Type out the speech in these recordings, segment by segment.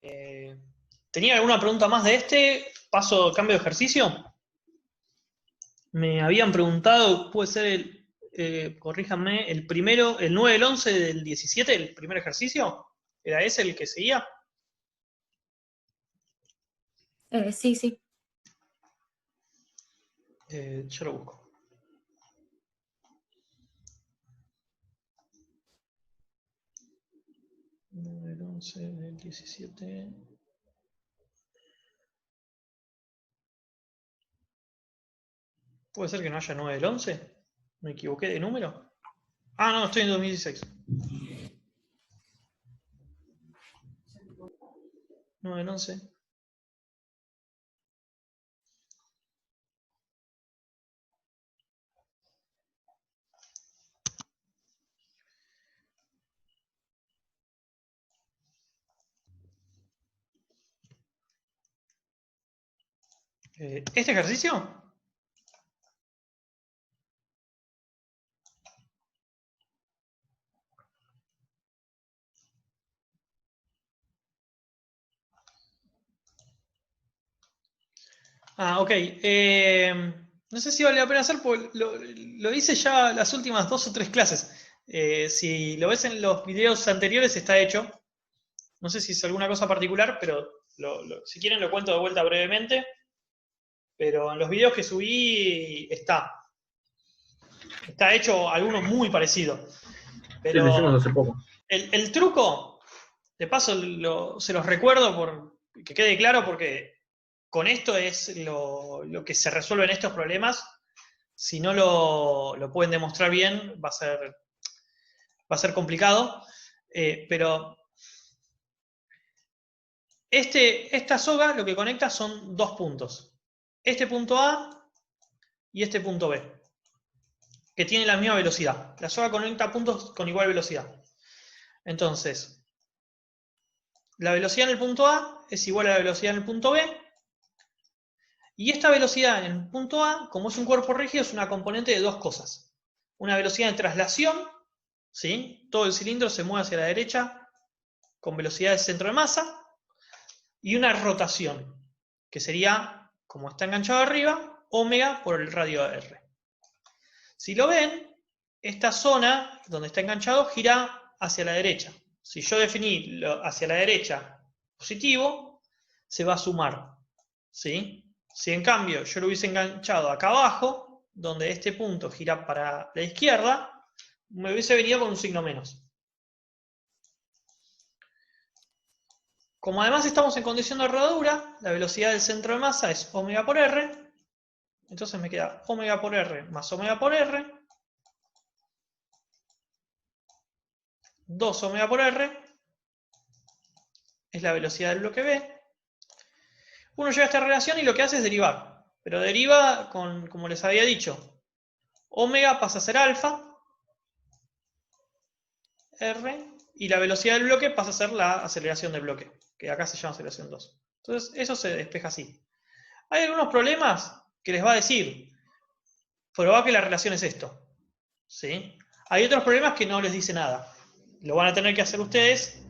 Eh, ¿Tenía alguna pregunta más de este? ¿Paso cambio de ejercicio? Me habían preguntado, puede ser corríjanme, el primero, el 9 del 11 del 17, el primer ejercicio. ¿Era ese el que seguía? Sí, sí. Yo lo busco. 9 del 11 del 17. ¿Puede ser que no haya 9 del 11? ¿Me equivoqué de número? Ah, no, estoy en 2016. 9 del 11. ¿Este ejercicio? Ah, ok. No sé si vale la pena hacer, porque lo hice ya las últimas 2 o 3 clases. Si lo ves en los videos anteriores, está hecho. No sé si es alguna cosa particular, pero si quieren lo cuento de vuelta brevemente. Pero en los videos que subí está hecho alguno muy parecido. Sí, lo Pero hicimos hace poco. el truco, de paso se los recuerdo por que quede claro, porque con esto es lo que se resuelven estos problemas. Si no lo pueden demostrar bien, va a ser complicado. Pero esta soga lo que conecta son 2 puntos. Este punto A y este punto B, que tienen la misma velocidad. La soga conecta puntos con igual velocidad. Entonces, la velocidad en el punto A es igual a la velocidad en el punto B. Y esta velocidad en el punto A, como es un cuerpo rígido, es una componente de 2 cosas. Una velocidad de traslación, ¿sí? Todo el cilindro se mueve hacia la derecha con velocidad de centro de masa. Y una rotación, que sería, como está enganchado arriba, omega por el radio R. Si lo ven, esta zona donde está enganchado gira hacia la derecha. Si yo definí hacia la derecha positivo, se va a sumar. ¿Sí? Si en cambio yo lo hubiese enganchado acá abajo, donde este punto gira para la izquierda, me hubiese venido con un signo menos. Como además estamos en condición de rodadura, la velocidad del centro de masa es omega por R, entonces me queda omega por R más omega por R, 2 omega por R, es la velocidad del bloque B. Uno llega a esta relación y lo que hace es derivar, pero deriva como les había dicho, omega pasa a ser alfa, R, y la velocidad del bloque pasa a ser la aceleración del bloque, que acá se llama aceleración 2. Entonces eso se despeja así. Hay algunos problemas que les va a decir, probá que la relación es esto. ¿Sí? Hay otros problemas que no les dice nada. Lo van a tener que hacer ustedes.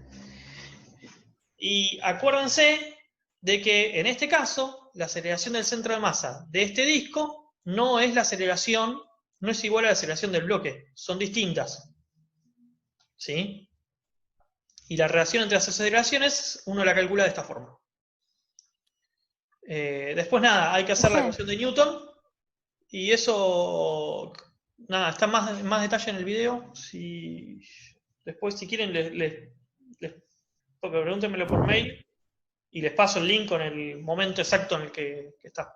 Y acuérdense de que en este caso, la aceleración del centro de masa de este disco no es la aceleración, no es igual a la aceleración del bloque. Son distintas. ¿Sí? Y la relación entre las aceleraciones uno la calcula de esta forma. Después nada, hay que hacer la ecuación de Newton. Y eso, nada, está más detalle en el video. Después, si quieren, pregúntenmelo por mail y les paso el link con el momento exacto en el que está.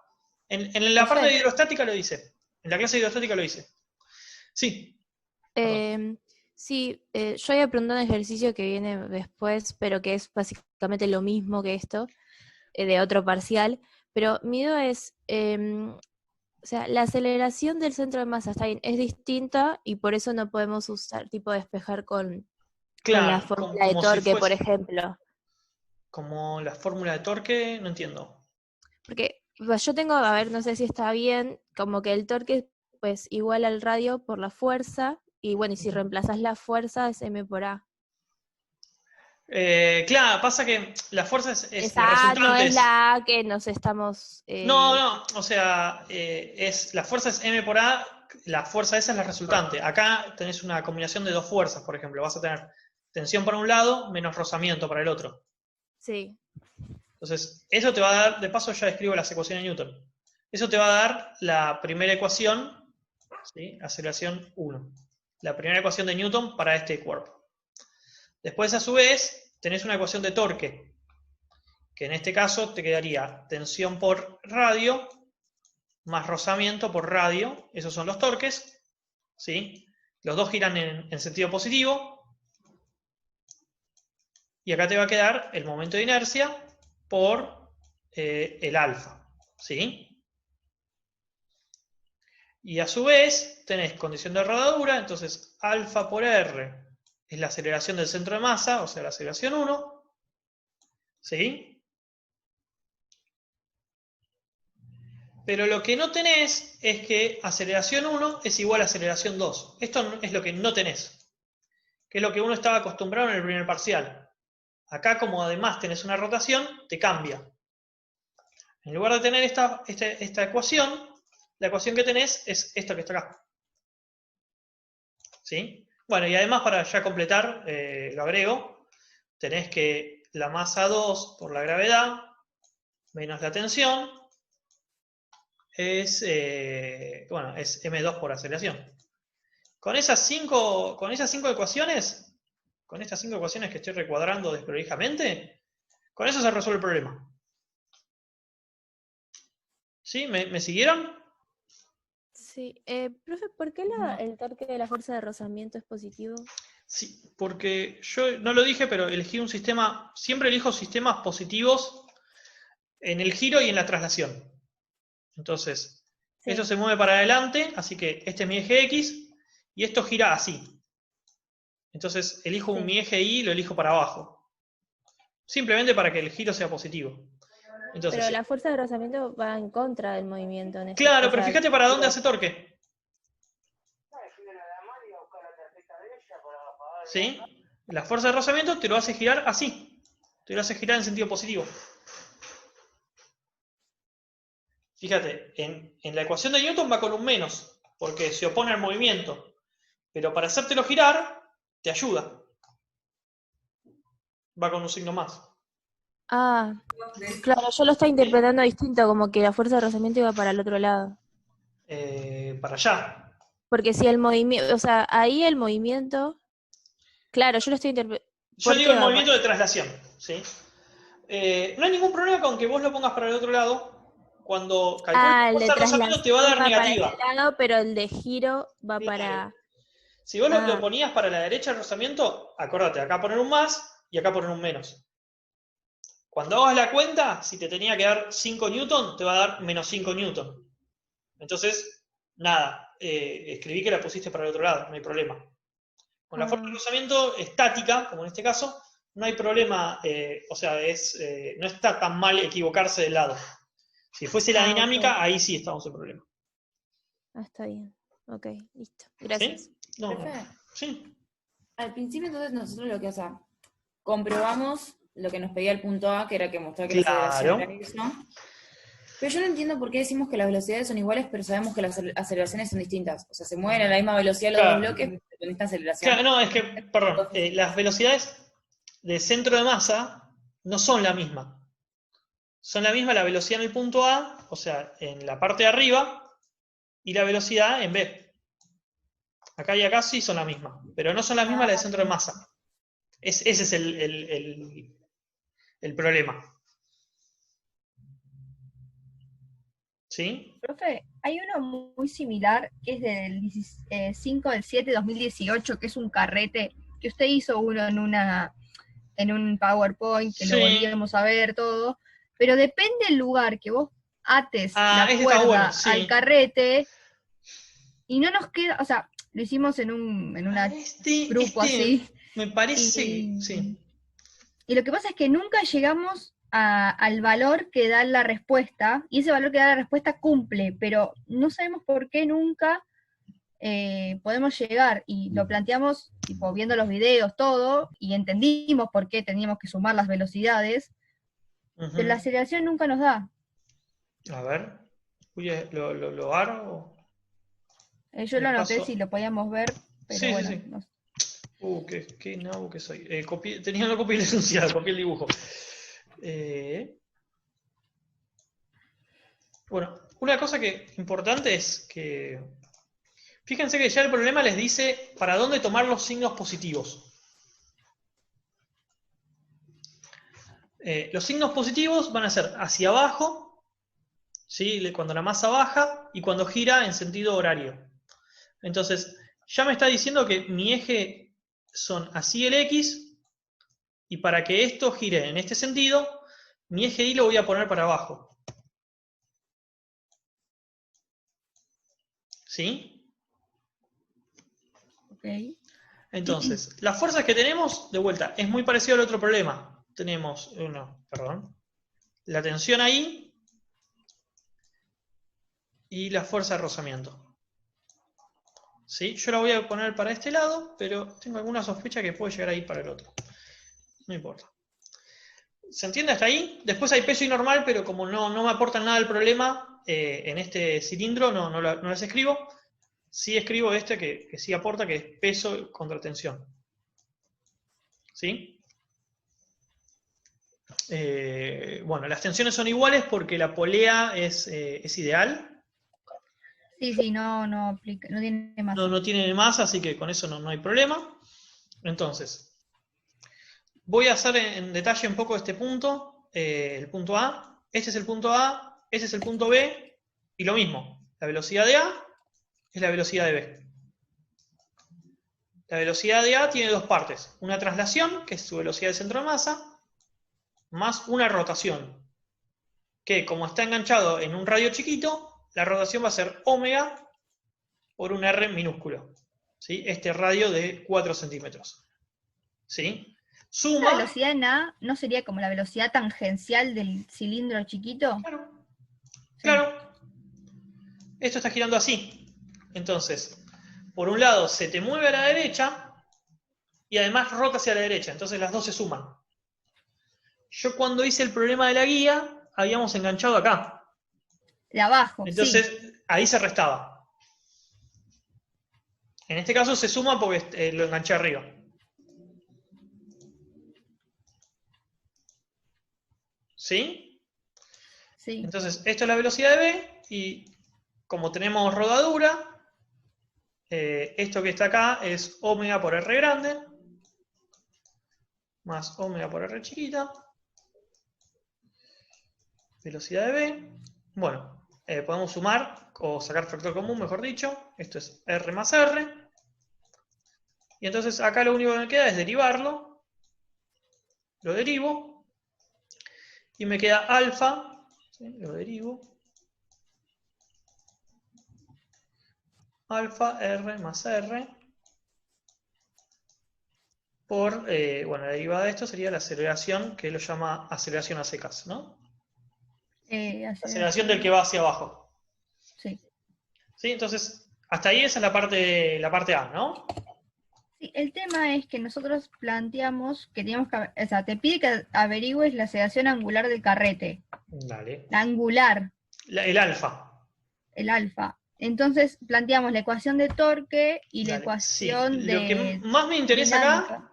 En la parte de hidrostática lo dice. En la clase de hidrostática lo dice. Sí. Sí, yo había preguntado un ejercicio que viene después, pero que es básicamente lo mismo que esto, de otro parcial. Pero mi duda es, o sea, la aceleración del centro de masa está bien, es distinta y por eso no podemos usar, tipo, despejar con la Claro, fórmula de como si torque, por fuese. ejemplo. Como la fórmula de torque, no entiendo. Porque pues, yo tengo, a ver, no sé si está bien, como que el torque pues igual al radio por la fuerza, y bueno, y si reemplazas la fuerza es m por a. Claro, pasa que la fuerza es la Esa A no resultante. es la A que nos estamos... No, o sea, la fuerza es M por A, la fuerza esa es la resultante. Acá tenés una combinación de dos fuerzas, por ejemplo. Vas a tener tensión para un lado menos rozamiento para el otro. Sí. Entonces, eso te va a dar, de paso ya escribo las ecuaciones de Newton. Eso te va a dar la primera ecuación, ¿sí? Aceleración 1. La primera ecuación de Newton para este cuerpo. Después, a su vez, tenés una ecuación de torque, que en este caso te quedaría tensión por radio más rozamiento por radio. Esos son los torques, ¿sí? Los dos giran en sentido positivo. Y acá te va a quedar el momento de inercia por el alfa, ¿sí? Y a su vez tenés condición de rodadura, entonces alfa por r es la aceleración del centro de masa, o sea, la aceleración 1, ¿sí? Pero lo que no tenés es que aceleración 1 es igual a aceleración 2. Esto es lo que no tenés, que es lo que uno estaba acostumbrado en el primer parcial. Acá, como además tenés una rotación, te cambia. En lugar de tener esta ecuación, la ecuación que tenés es esta que está acá. ¿Sí? Bueno, y además para ya completar, lo agrego, tenés que la masa 2 por la gravedad menos la tensión es, bueno, es m2 por aceleración. Con esas cinco ecuaciones, con estas 5 ecuaciones que estoy recuadrando desprolijamente, con eso se resuelve el problema. ¿Sí? ¿Me siguieron? Sí. Profe, ¿por qué el torque de la fuerza de rozamiento es positivo? Sí, porque yo no lo dije, pero elegí un sistema, siempre elijo sistemas positivos en el giro y en la traslación. Entonces, Sí. esto se mueve para adelante, así que este es mi eje X, y esto gira así. Entonces, elijo mi eje Y y lo elijo para abajo. Simplemente para que el giro sea positivo. Entonces, Pero la fuerza de rozamiento va en contra del movimiento en este, claro, o pero sea, fíjate para dónde hace torque. ¿Sí? La fuerza de rozamiento te lo hace girar así. Te lo hace girar en sentido positivo. Fíjate, en la ecuación de Newton va con un menos, porque se opone al movimiento. Pero para hacértelo girar, te ayuda. Va con un signo más. Ah, claro, yo lo estaba interpretando distinto, como que la fuerza de rozamiento iba para el otro lado. Para allá. Porque si el movimiento, o sea, ahí el movimiento, claro, yo lo estoy interpretando. Yo ¿Por digo qué el va para? movimiento de traslación. ¿Sí? No hay ningún problema con que vos lo pongas para el otro lado. Cuando calcules la Ah, el de fuerza de rozamiento te va a traslación dar va para este negativa. lado, pero el de giro va Claro. para... Si vos lo Ah, ponías para la derecha el rozamiento, acordate, acá poner un más y acá poner un menos. Cuando hagas la cuenta, si te tenía que dar 5 newton, te va a dar menos 5 newton. Entonces, nada, escribí que la pusiste para el otro lado, no hay problema. Con la fuerza de rozamiento estática, como en este caso, no hay problema, o sea, no está tan mal equivocarse del lado. Si fuese la dinámica, ok. ahí sí estamos en problema. Ah, está bien. Ok, listo. ¿Sí? Gracias. No, Profe, sí. al principio entonces nosotros lo que hacemos, comprobamos lo que nos pedía el punto A, que era que mostrar que la aceleración era Claro. eso. Pero yo no entiendo por qué decimos que las velocidades son iguales, pero sabemos que las aceleraciones son distintas. O sea, se mueven a la misma velocidad los dos Claro. bloques, pero con esta Claro, aceleración. no, es que, perdón, las velocidades de centro de masa no son la misma. Son la misma la velocidad en el punto A, o sea, en la parte de arriba, y la velocidad en B. Acá y acá sí son la misma, pero no son las mismas las de centro de masa. Ese es el problema. ¿Sí? Profe, hay uno muy similar que es del 5 del 7 de 2018, que es un carrete, que usted hizo uno en un PowerPoint, que lo Sí. volvíamos a ver todo, pero depende del lugar que vos ates la Este está cuerda bueno, sí. al carrete, y no nos queda, o sea, lo hicimos en un grupo así, me parece y, que sí. y lo que pasa es que nunca llegamos al valor que da la respuesta, y ese valor que da la respuesta cumple, pero no sabemos por qué nunca podemos llegar, y lo planteamos tipo, viendo los videos, todo, y entendimos por qué teníamos que sumar las velocidades, pero la aceleración nunca nos da. A ver, uy, ¿lo hago? Yo lo Le anoté paso. si lo podíamos ver, pero Sí, bueno. sí, sí. No. Qué nabo que soy. Tenía una copia licenciada, copié el dibujo. Bueno, una cosa que importante es que. Fíjense que ya el problema les dice para dónde tomar los signos positivos. Los signos positivos van a ser hacia abajo, ¿sí? Cuando la masa baja y cuando gira en sentido horario. Entonces, ya me está diciendo que mi eje son así el X, y para que esto gire en este sentido, mi eje Y lo voy a poner para abajo. ¿Sí? Ok. Entonces, las fuerzas que tenemos, de vuelta, es muy parecido al otro problema. Tenemos, la tensión ahí y la fuerza de rozamiento. ¿Sí? Yo la voy a poner para este lado, pero tengo alguna sospecha que puede llegar a ir para el otro. No importa. ¿Se entiende hasta ahí? Después hay peso y normal, pero como no me aportan nada al problema, en este cilindro no las escribo. Sí escribo este que sí aporta, que es peso contra tensión. ¿Sí? Bueno, las tensiones son iguales porque la polea es ideal. Sí, no aplica, no tiene masa. No tiene masa, así que con eso no hay problema. Entonces, voy a hacer en detalle un poco este punto, el punto A. Este es el punto A, este es el punto B, y lo mismo. La velocidad de A es la velocidad de B. La velocidad de A tiene dos partes. Una traslación, que es su velocidad de centro de masa, más una rotación, que como está enganchado en un radio chiquito, la rotación va a ser omega por un R minúsculo. ¿Sí? Este radio de 4 centímetros. ¿Sí? ¿La Suma. velocidad en A no sería como la velocidad tangencial del cilindro chiquito? Claro. Sí. Claro. Esto está girando así. Entonces, por un lado se te mueve a la derecha y además rota hacia la derecha. Entonces las dos se suman. Yo cuando hice el problema de la guía, habíamos enganchado acá. De abajo, Entonces, sí. ahí se restaba. En este caso se suma porque lo enganché arriba. ¿Sí? Sí. Entonces, esto es la velocidad de B y como tenemos rodadura, esto que está acá es omega por R grande más omega por R chiquita. Velocidad de B. Bueno, podemos sumar o sacar factor común, mejor dicho. Esto es R más R. Y entonces acá lo único que me queda es derivarlo. Lo derivo. Y me queda alfa. ¿Sí? Lo derivo. Alfa R más R. Por, bueno, la derivada de esto sería la aceleración, que él lo llama aceleración a secas, ¿no? Aceleración del que va hacia abajo. Sí. ¿Sí? Entonces, hasta ahí esa es la parte A, ¿no? Sí, el tema es que nosotros planteamos que teníamos que, o sea, te pide que averigües la aceleración angular del carrete. Dale. La angular. El alfa. El alfa. Entonces planteamos la ecuación de torque y la Dale. ecuación Sí. Lo que de más me interesa dinámica. acá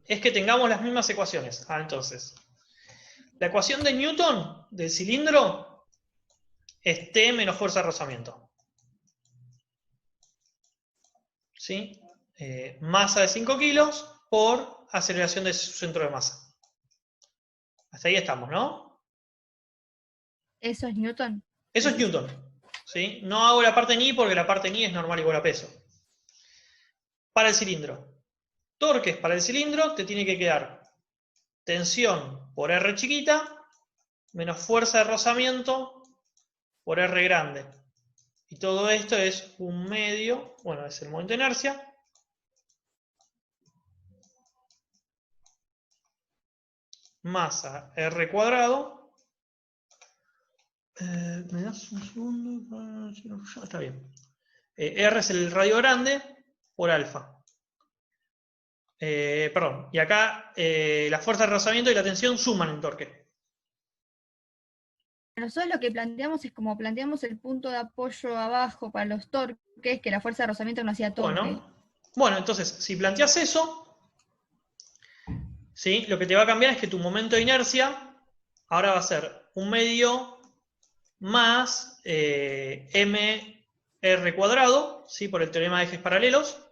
es que tengamos las mismas ecuaciones. Entonces, la ecuación de Newton del cilindro es T menos fuerza de rozamiento. ¿Sí? Masa de 5 kilos por aceleración de su centro de masa. Hasta ahí estamos, ¿no? ¿Eso es Newton? Eso es Newton. ¿Sí? No hago la parte ni porque la parte ni es normal igual a peso. Para el cilindro. Torques para el cilindro te tiene que quedar tensión por R chiquita menos fuerza de rozamiento por R grande. Y todo esto es un medio, bueno, es el momento de inercia, masa R cuadrado. ¿Me das un segundo? Está bien. R es el radio grande por alfa. Perdón, y acá la fuerza de rozamiento y la tensión suman en torque. Nosotros lo que planteamos es como planteamos el punto de apoyo abajo para los torques, que la fuerza de rozamiento no hacía torque. Bueno, entonces, si planteas eso, ¿sí? Lo que te va a cambiar es que tu momento de inercia ahora va a ser un medio más mr cuadrado, ¿sí? Por el teorema de ejes paralelos.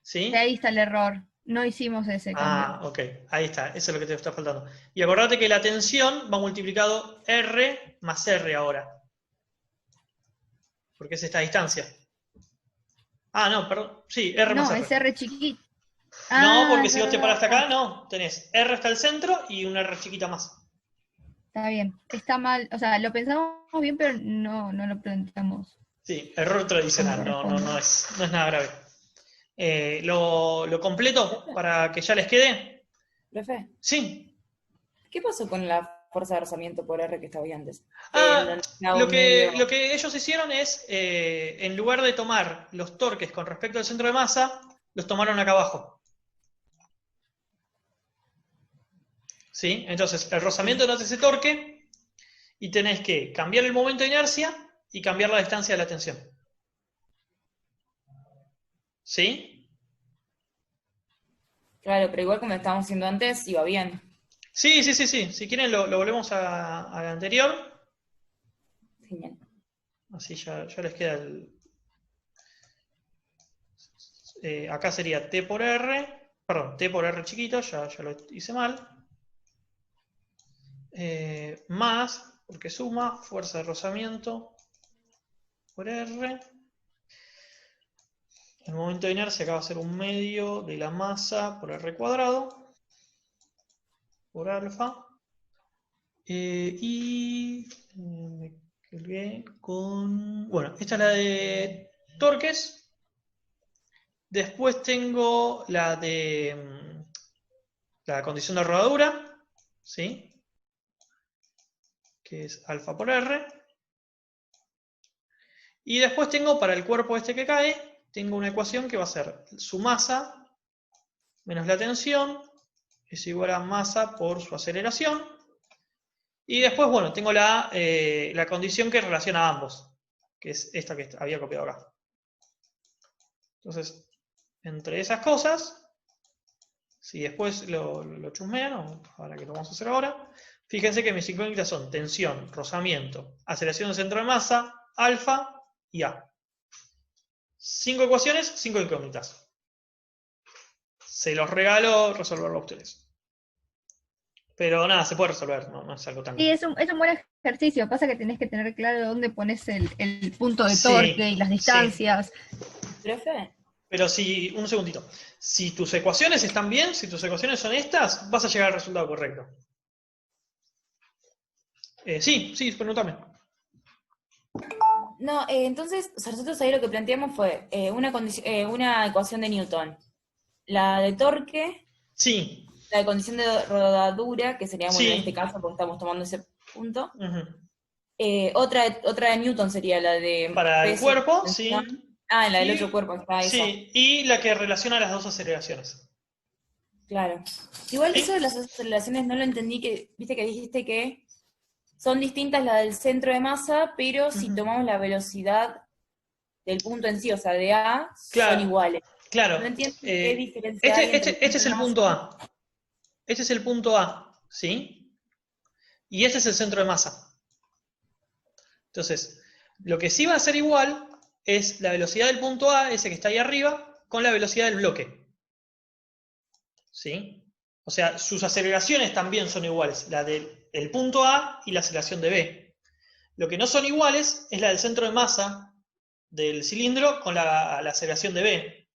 ¿Sí? Y ahí está el error. No hicimos ese cambio. Ok, ahí está, eso es lo que te está faltando. Y acordate que la tensión va multiplicado R más R ahora. Porque es esta distancia. No, perdón. Sí, R más No, R. es R chiquito. No, porque si vos te paraste acá, no. Tenés R hasta el centro y una R chiquita más. Está bien. Está mal. O sea, lo pensamos bien, pero no lo planteamos. Sí, error tradicional, no es nada grave. ¿Lo completo para que ya les quede? Profe, Sí. ¿qué pasó con la fuerza de rozamiento por R que estaba ahí antes? Lo que ellos hicieron es, en lugar de tomar los torques con respecto al centro de masa, los tomaron acá abajo. ¿Sí? Entonces, el rozamiento no hace ese torque y tenés que cambiar el momento de inercia y cambiar la distancia de la tensión. ¿Sí? Claro, pero igual como estábamos haciendo antes, iba bien. Sí. Si quieren lo volvemos a la anterior. Genial. Así ya les queda el... acá sería T por R. Perdón, T por R chiquito, ya lo hice mal. Más, porque suma, fuerza de rozamiento por R. El momento de inercia acá va a ser un medio de la masa por R cuadrado, por alfa. Y me quedé con... Bueno, esta es la de torques. Después tengo la de la condición de rodadura, ¿sí? Que es alfa por R. Y después tengo para el cuerpo este que cae, tengo una ecuación que va a ser su masa menos la tensión es igual a masa por su aceleración. Y después, bueno, tengo la condición que relaciona a ambos, que es esta que había copiado acá. Entonces, entre esas cosas, si después lo chusmean, ahora que lo vamos a hacer ahora, fíjense que mis incógnitas son tensión, rozamiento, aceleración del centro de masa, alfa y A. 5 ecuaciones, 5 incógnitas. Se los regalo resolverlo a ustedes. Pero nada, se puede resolver, no es algo tan... Sí, es un buen ejercicio. Pasa que tenés que tener claro dónde pones el punto de torque y las distancias. Profe, Pero un segundito. Si tus ecuaciones están bien, si tus ecuaciones son estas, vas a llegar al resultado correcto. Sí, pregúntame. no, entonces, o sea, nosotros ahí lo que planteamos fue una ecuación de Newton. La de torque, Sí. la de condición de rodadura, que sería bueno Sí. en este caso porque estamos tomando ese punto. Uh-huh. Otra de Newton sería la de... Para el peso, cuerpo, tensión. sí. La del otro cuerpo, está esa. Sí, y la que relaciona las dos aceleraciones. Claro. Igual ¿Sí? eso de las aceleraciones no lo entendí, que viste que dijiste que son distintas las del centro de masa, pero si tomamos la velocidad del punto en sí, o sea, de A, Claro, son iguales. Claro. No entiendo qué diferencia hay entre Este es el punto A. Este es el punto A, ¿sí? Y este es el centro de masa. Entonces, lo que sí va a ser igual es la velocidad del punto A, ese que está ahí arriba, con la velocidad del bloque. ¿Sí? O sea, sus aceleraciones también son iguales, la del punto A y la aceleración de B. Lo que no son iguales es la del centro de masa del cilindro con la aceleración de B.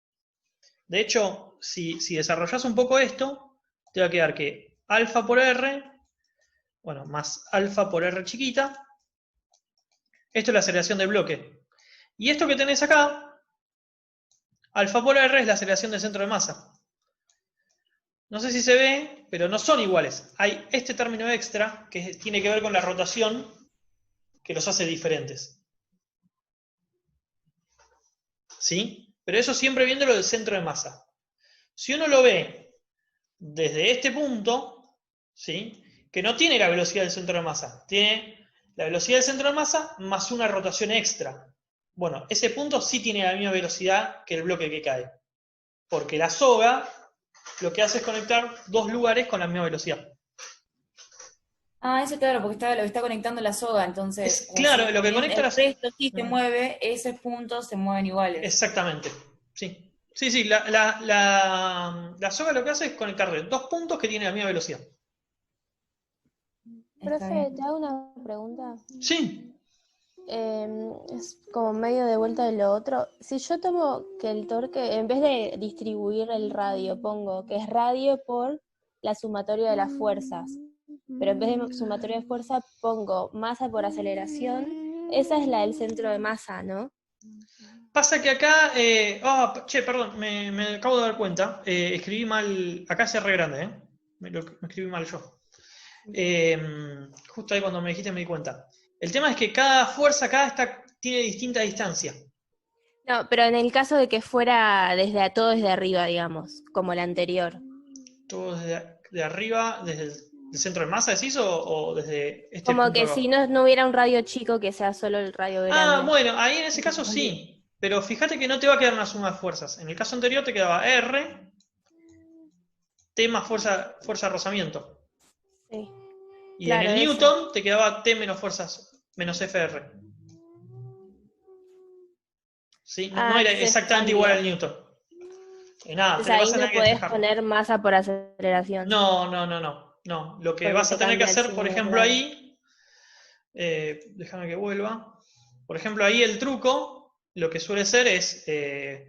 De hecho, si desarrollas un poco esto, te va a quedar que alfa por R, bueno, más alfa por R chiquita, esto es la aceleración del bloque. Y esto que tenés acá, alfa por R es la aceleración del centro de masa. No sé si se ve, pero no son iguales. Hay este término extra que tiene que ver con la rotación que los hace diferentes. ¿sí? Pero eso siempre viéndolo del centro de masa. Si uno lo ve desde este punto, ¿sí? Que no tiene la velocidad del centro de masa, tiene la velocidad del centro de masa más una rotación extra. Bueno, ese punto sí tiene la misma velocidad que el bloque que cae. Porque la soga lo que hace es conectar dos lugares con la misma velocidad. Ah, eso claro, porque lo que está conectando la soga, entonces. Es claro, lo que conecta el las... resto sí se mueve, esos puntos se mueven iguales. Exactamente, sí. Sí, la soga lo que hace es conectar dos puntos que tienen la misma velocidad. Está Profe, bien. ¿te hago una pregunta? Sí, Es como medio de vuelta de lo otro. Si yo tomo que el torque, en vez de distribuir el radio, pongo que es radio por la sumatoria de las fuerzas, pero en vez de sumatoria de fuerza pongo masa por aceleración, esa es la del centro de masa, ¿no? pasa que acá... perdón, me acabo de dar cuenta. Escribí mal... Acá se re grande, ¿eh? Me escribí mal yo. Justo ahí cuando me dijiste me di cuenta. El tema es que cada fuerza acá tiene distinta distancia. No, pero en el caso de que fuera todo desde arriba, digamos, como la anterior. ¿Todo de arriba, desde el centro de masa decís o desde este Como punto que de abajo? si no hubiera un radio chico, que sea solo el radio Ah, grande. bueno, ahí en ese caso sí. Pero fíjate que no te va a quedar una suma de fuerzas. En el caso anterior te quedaba R, T más fuerza de rozamiento. Sí. Y Claro, en el eso. Newton te quedaba T menos fuerzas, menos FR. ¿Sí? No era Entonces exactamente igual al Newton. Nada, Entonces te le ahí vas a no tener que podés despejar. poner masa por aceleración. No. Lo que Porque vas a te tener que cambia el hacer, por signo ejemplo, claro. ahí, déjame que vuelva. Por ejemplo, ahí el truco, lo que suele ser es, en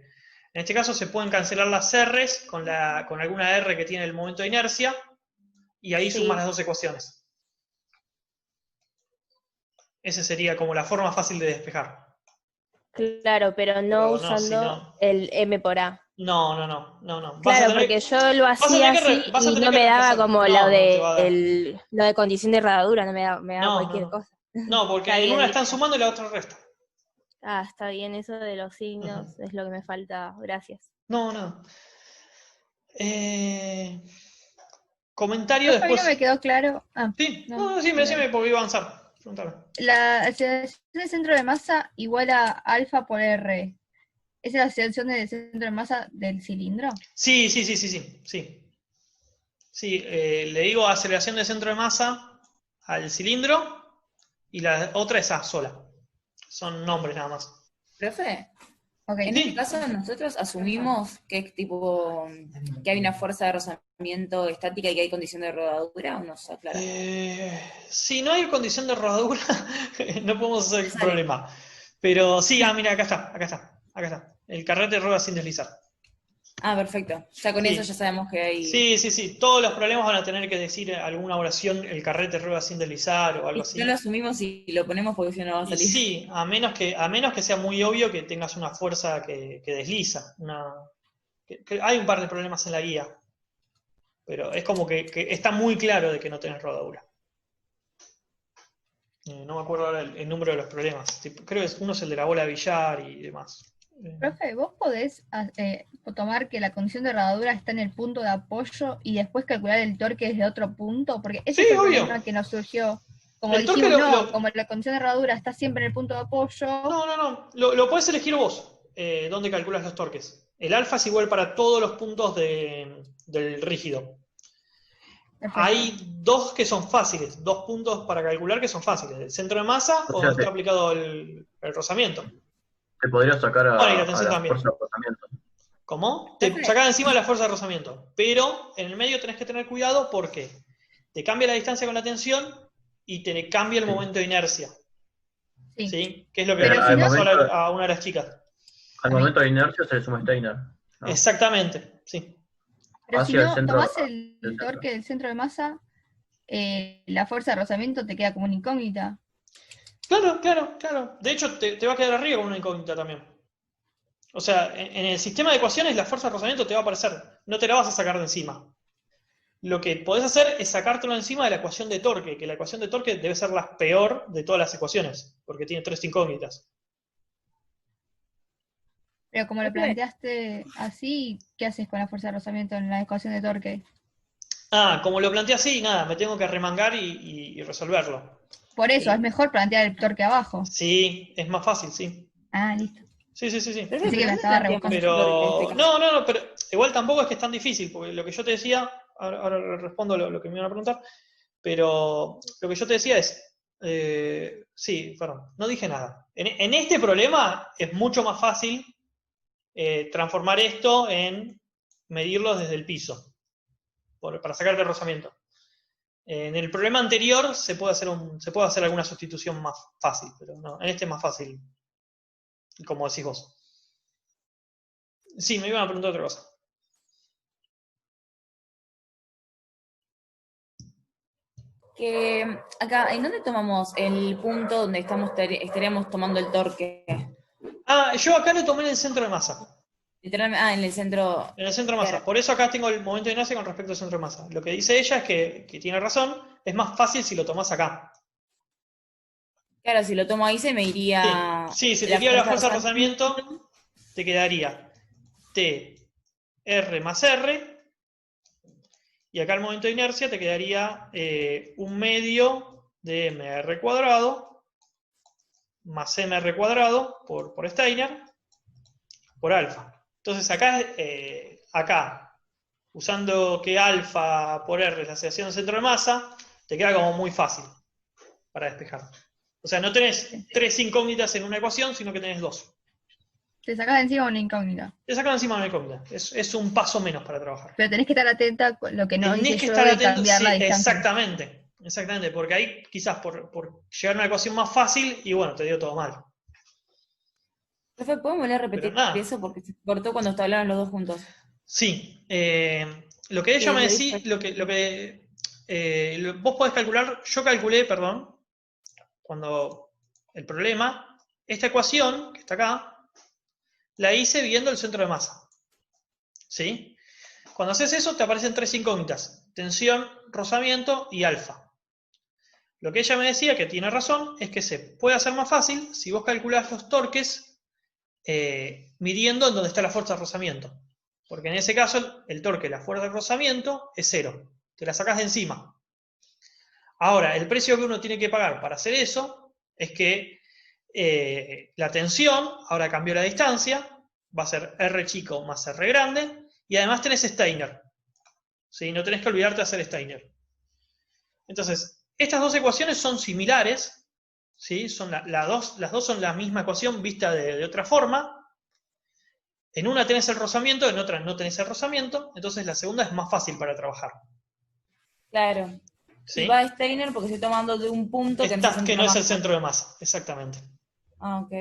este caso se pueden cancelar las R's con alguna R que tiene el momento de inercia, y ahí Sí. sumas las dos ecuaciones. Esa sería como la forma fácil de despejar. Claro, pero no Pero no, usando si no. el M por A. No. Claro, porque yo lo hacía así Vas a y tener no que me daba reemplazar. como No te va a dar. lo de condición de herradura, no me daba cualquier cosa. No, porque Está en bien, una están listo. sumando y la otra resta. Está bien, eso de los signos es lo que me falta. Gracias. No. Comentario Profe, a mí no me después. quedó claro. Sí, No, decime porque iba a avanzar. Preguntame. la aceleración del centro de masa igual a alfa por R. ¿Esa es la aceleración del centro de masa del cilindro? Sí. Sí, le digo aceleración de centro de masa al cilindro y la otra es A sola. Son nombres nada más. Profe, Ok. en Sí. este caso nosotros asumimos que que hay una fuerza de rozamiento estática y que hay condición de rodadura, ¿o nos aclara? Si no hay condición de rodadura, no podemos hacer el Sale. problema. Pero sí, mira, acá está. El carrete rueda sin deslizar. Ah, perfecto. Ya con Sí. eso ya sabemos que hay... Sí. Todos los problemas van a tener que decir alguna oración, el carrete rueda sin deslizar o algo Y así. no lo asumimos y lo ponemos porque si no no va a Y salir. sí, a menos que sea muy obvio que tengas una fuerza que desliza. Que hay un par de problemas en la guía. Pero es como que está muy claro de que no tenés rodadura. No me acuerdo ahora el número de los problemas. Creo que uno es el de la bola de billar y demás. Profe, ¿vos podés tomar que la condición de rodadura está en el punto de apoyo y después calcular el torque desde otro punto? Porque ese Sí, fue el obvio. problema que nos surgió. Como El torque dijimos, como la condición de rodadura está siempre en el punto de apoyo. No. Lo podés elegir vos, dónde calculas los torques. El alfa es igual para todos los puntos del rígido. Perfecto. Hay dos que son fáciles, dos puntos para calcular que son fáciles. El centro de masa o donde está aplicado el rozamiento. Te podría sacar a Bueno, y la la tensión también. fuerza de rozamiento. ¿Cómo? Te sacás encima la fuerza de rozamiento. Pero en el medio tenés que tener cuidado porque te cambia la distancia con la tensión y te cambia el momento de inercia. Sí. ¿Sí? Que es lo que Pero le si no- pasó a una de las chicas. Al momento de inercia se le suma Steiner, ¿no? Exactamente, sí. Pero si Hacia el no centro tomás del el centro. torque del centro de masa, la fuerza de rozamiento te queda como una incógnita. Claro. De hecho, te va a quedar arriba con una incógnita también. O sea, en el sistema de ecuaciones la fuerza de rozamiento te va a aparecer. No te la vas a sacar de encima. Lo que podés hacer es sacártelo encima de la ecuación de torque, que la ecuación de torque debe ser la peor de todas las ecuaciones, porque tiene tres incógnitas. Pero como lo planteaste así, ¿qué haces con la fuerza de rozamiento en la ecuación de torque? Como lo planteé así, nada, me tengo que arremangar y resolverlo. Por eso, es mejor plantear el torque abajo. Sí, es más fácil, sí. Ah, listo. Sí. Perfecto, Pensé que la no estaba planteamos rebuscando. torque en este Pero, caso. no, pero igual tampoco es que es tan difícil, porque lo que yo te decía, ahora respondo lo que me iban a preguntar, pero lo que yo te decía es, sí, perdón, no dije nada. En este problema es mucho más fácil transformar esto en medirlo desde el piso, para sacarte el rozamiento. En el problema anterior se puede hacer alguna sustitución más fácil, pero no, en este es más fácil, como decís vos. Sí, me iban a preguntar otra cosa. Que acá, ¿en dónde tomamos el punto donde estaríamos tomando el torque? Yo acá lo tomé en el centro de masa. Literalmente, en el centro. En el centro de masa. Claro. Por eso acá tengo el momento de inercia con respecto al centro de masa. Lo que dice ella es que tiene razón, es más fácil si lo tomás acá. Claro, si lo tomo ahí se me iría. Sí, si te queda la fuerza de rozamiento, te quedaría TR más R. Y acá el momento de inercia te quedaría 1/2 de mr cuadrado más mr cuadrado por Steiner por alfa. Entonces acá, usando que alfa por R es la aceleración del centro de masa, te queda como muy fácil para despejar. O sea, no tenés 3 incógnitas en una ecuación, sino que tenés 2. Te sacás de encima una incógnita. Te sacas encima una incógnita. Es un paso menos para trabajar. Pero tenés que estar atenta con lo que no Tenés hice que yo estar de atento, cambiar la sí, distancia. exactamente, porque ahí quizás por llegar a una ecuación más fácil y bueno, te dio todo mal. Profe, ¿podemos volver a repetir Pero nada. eso? Porque se cortó cuando hablaron los dos juntos. Sí, lo que ella me decía, vos podés calcular, yo calculé, perdón, cuando el problema, esta ecuación que está acá, la hice viendo el centro de masa. ¿Sí? Cuando haces eso te aparecen 3 incógnitas, tensión, rozamiento y alfa. Lo que ella me decía, que tiene razón, es que se puede hacer más fácil si vos calculás los torques midiendo en dónde está la fuerza de rozamiento. Porque en ese caso, el torque, la fuerza de rozamiento, es 0. Te la sacás de encima. Ahora, el precio que uno tiene que pagar para hacer eso es que la tensión, ahora cambió la distancia, va a ser R chico más R grande, y además tenés Steiner. ¿Sí? No tenés que olvidarte de hacer Steiner. Entonces, estas dos ecuaciones son similares, ¿sí? Las dos son la misma ecuación vista de otra forma. En una tenés el rozamiento, en otra no tenés el rozamiento, entonces la segunda es más fácil para trabajar. Claro. ¿Sí? Y va Steiner porque estoy tomando de un punto que no es el centro de masa, exactamente. Ok.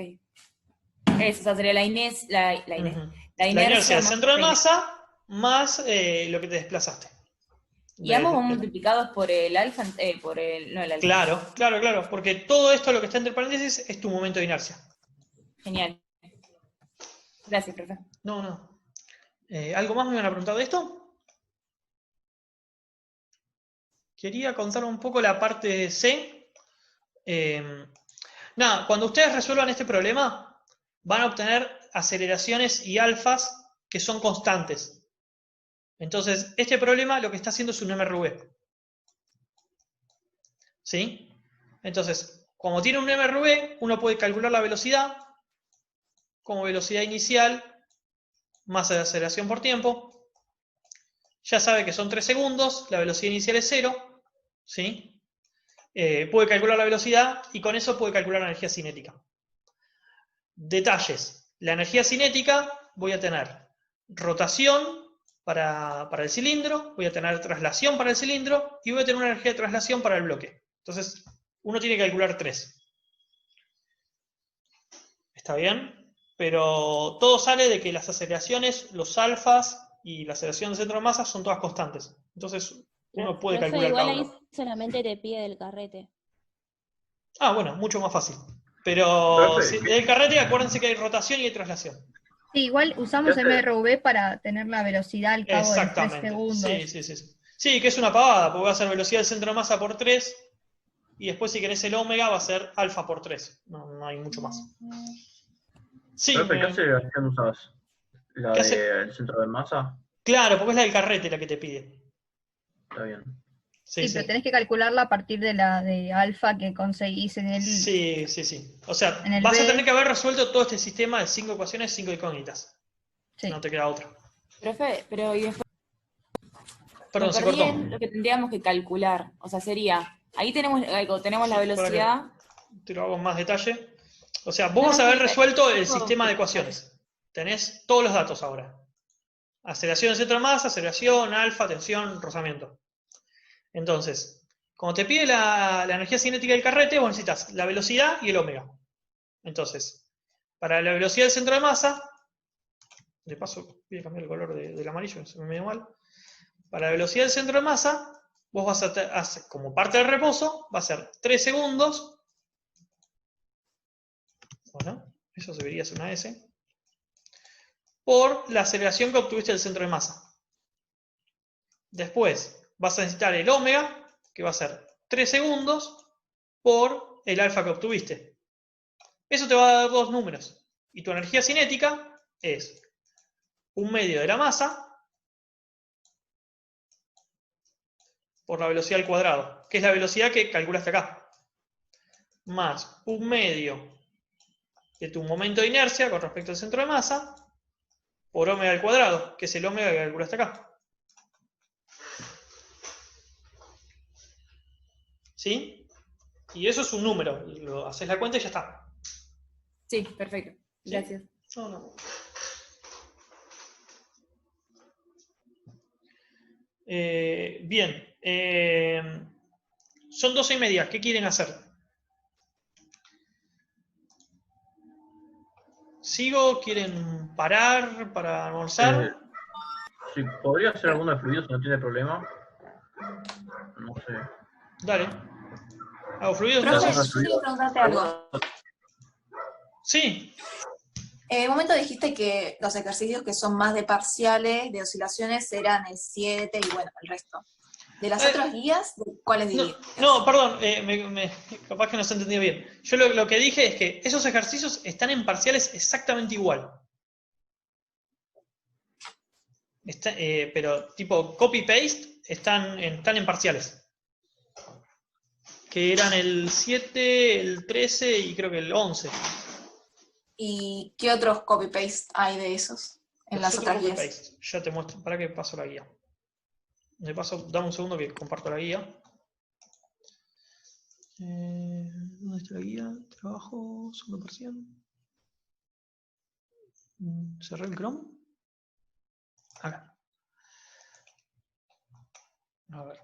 Esa sería la inercia. La inercia del más centro de Steiner. masa más lo que te desplazaste. Y ambos van multiplicados por el alfa, no el alfa. Claro, porque todo esto, lo que está entre paréntesis, es tu momento de inercia. Genial. Gracias, profe. No. ¿Algo más me iban a preguntar de esto? Quería contar un poco la parte C. Cuando ustedes resuelvan este problema, van a obtener aceleraciones y alfas que son constantes. Entonces, este problema lo que está haciendo es un MRV. ¿Sí? Entonces, como tiene un MRV, uno puede calcular la velocidad como velocidad inicial más la aceleración por tiempo. Ya sabe que son 3 segundos, la velocidad inicial es 0. ¿Sí? Puede calcular la velocidad y con eso puede calcular la energía cinética. Detalles. La energía cinética voy a tener rotación para el cilindro, voy a tener traslación para el cilindro y voy a tener una energía de traslación para el bloque. Entonces, uno tiene que calcular 3. ¿Está bien? Pero todo sale de que las aceleraciones, los alfas y la aceleración del centro de masa son todas constantes. Entonces, uno puede calcular igual cada ahí uno. solamente te pide el carrete. Bueno, mucho más fácil. Pero del carrete, acuérdense que hay rotación y hay traslación. Sí, igual usamos MRV para tener la velocidad al cabo de 3 segundos. Sí, que es una pavada, porque va a ser velocidad del centro de masa por 3, y después si querés el ómega va a ser alfa por 3. No hay mucho más. Sí, Profe, ¿qué aceleración usas? ¿La ¿Qué hace? del centro de masa? Claro, porque es la del carrete la que te pide. Está bien. Sí, Sí, pero sí. tenés que calcularla a partir de la de alfa que conseguís Sí, sí, sí. O sea, en el vas a tener que B. haber resuelto todo este sistema de 5 ecuaciones, 5 incógnitas. Sí. No te queda otra. Profe, pero y después me Perdón, se perdí cortó. en lo que tendríamos que calcular. O sea, sería, ahí tenemos algo, tenemos la Para que velocidad. te lo hago en más detalle. O sea, vos No, vas no, a haber sí, resuelto el todo sistema de ecuaciones. Tenés todos los datos ahora. Aceleración del centro de masa, aceleración, alfa, tensión, rozamiento. Entonces, cuando te pide la energía cinética del carrete, vos necesitas la velocidad y el omega. Entonces, para la velocidad del centro de masa, de paso voy a cambiar el color del amarillo, se me medio mal. Para la velocidad del centro de masa, vos vas a hacer, como parte del reposo, va a ser 3 segundos. Bueno, eso debería ser una S. Por la aceleración que obtuviste del centro de masa. Después vas a necesitar el omega, que va a ser 3 segundos, por el alfa que obtuviste. Eso te va a dar dos números. Y tu energía cinética es 1/2 de la masa por la velocidad al cuadrado, que es la velocidad que calculaste acá. Más 1/2 de tu momento de inercia con respecto al centro de masa por omega al cuadrado, que es el omega que calculaste acá. ¿Sí? Y eso es un número. Lo haces la cuenta y ya está. Sí, perfecto. ¿Sí? Gracias. No. Bien. Son 12:30. ¿Qué quieren hacer? ¿Sigo? ¿Quieren parar para almorzar? Si podría hacer alguno de fluidos si no tiene problema. No sé. Dale. ¿Hago fluidos Profe, entonces? yo quería preguntarte algo. Sí. En un momento dijiste que los ejercicios que son más de parciales, de oscilaciones, eran el 7 y bueno, el resto. ¿De las otras guías, cuáles dirías? No, perdón, capaz que no se entendió bien. Yo lo que dije es que esos ejercicios están en parciales exactamente igual. Pero tipo copy-paste están en parciales. Que eran el 7, el 13 y creo que el 11. ¿Y qué otros copy-paste hay de esos en las otras guías? Copy-paste. Ya te muestro, para que paso la guía. De paso, dame un segundo que comparto la guía. ¿Dónde está la guía? Trabajo, segundo parcial. Cerré el Chrome. Acá. A ver.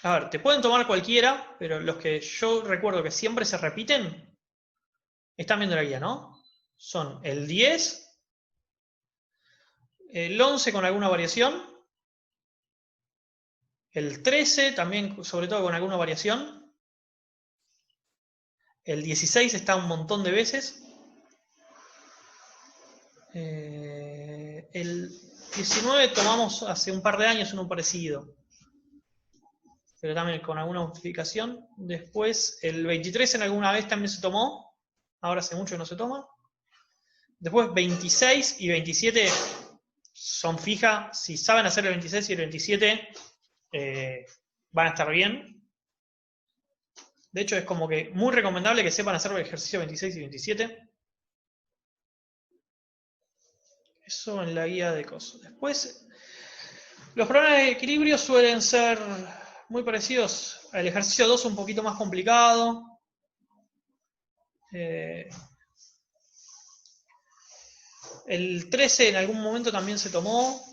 A ver, te pueden tomar cualquiera, pero los que yo recuerdo que siempre se repiten, están viendo la guía, ¿no? Son el 10, el 11 con alguna variación, el 13 también, sobre todo con alguna variación, el 16 está un montón de veces, el 19 tomamos hace un par de años uno parecido, pero también con alguna modificación. Después el 23 en alguna vez también se tomó, ahora hace mucho que no se toma. Después 26 y 27 son fijas. Si saben hacer el 26 y el 27 van a estar bien. De hecho es como que muy recomendable que sepan hacer el ejercicio 26 y 27. Eso en la guía de cosas. Después los problemas de equilibrio suelen ser muy parecidos. El ejercicio 2 un poquito más complicado. El 13 en algún momento también se tomó.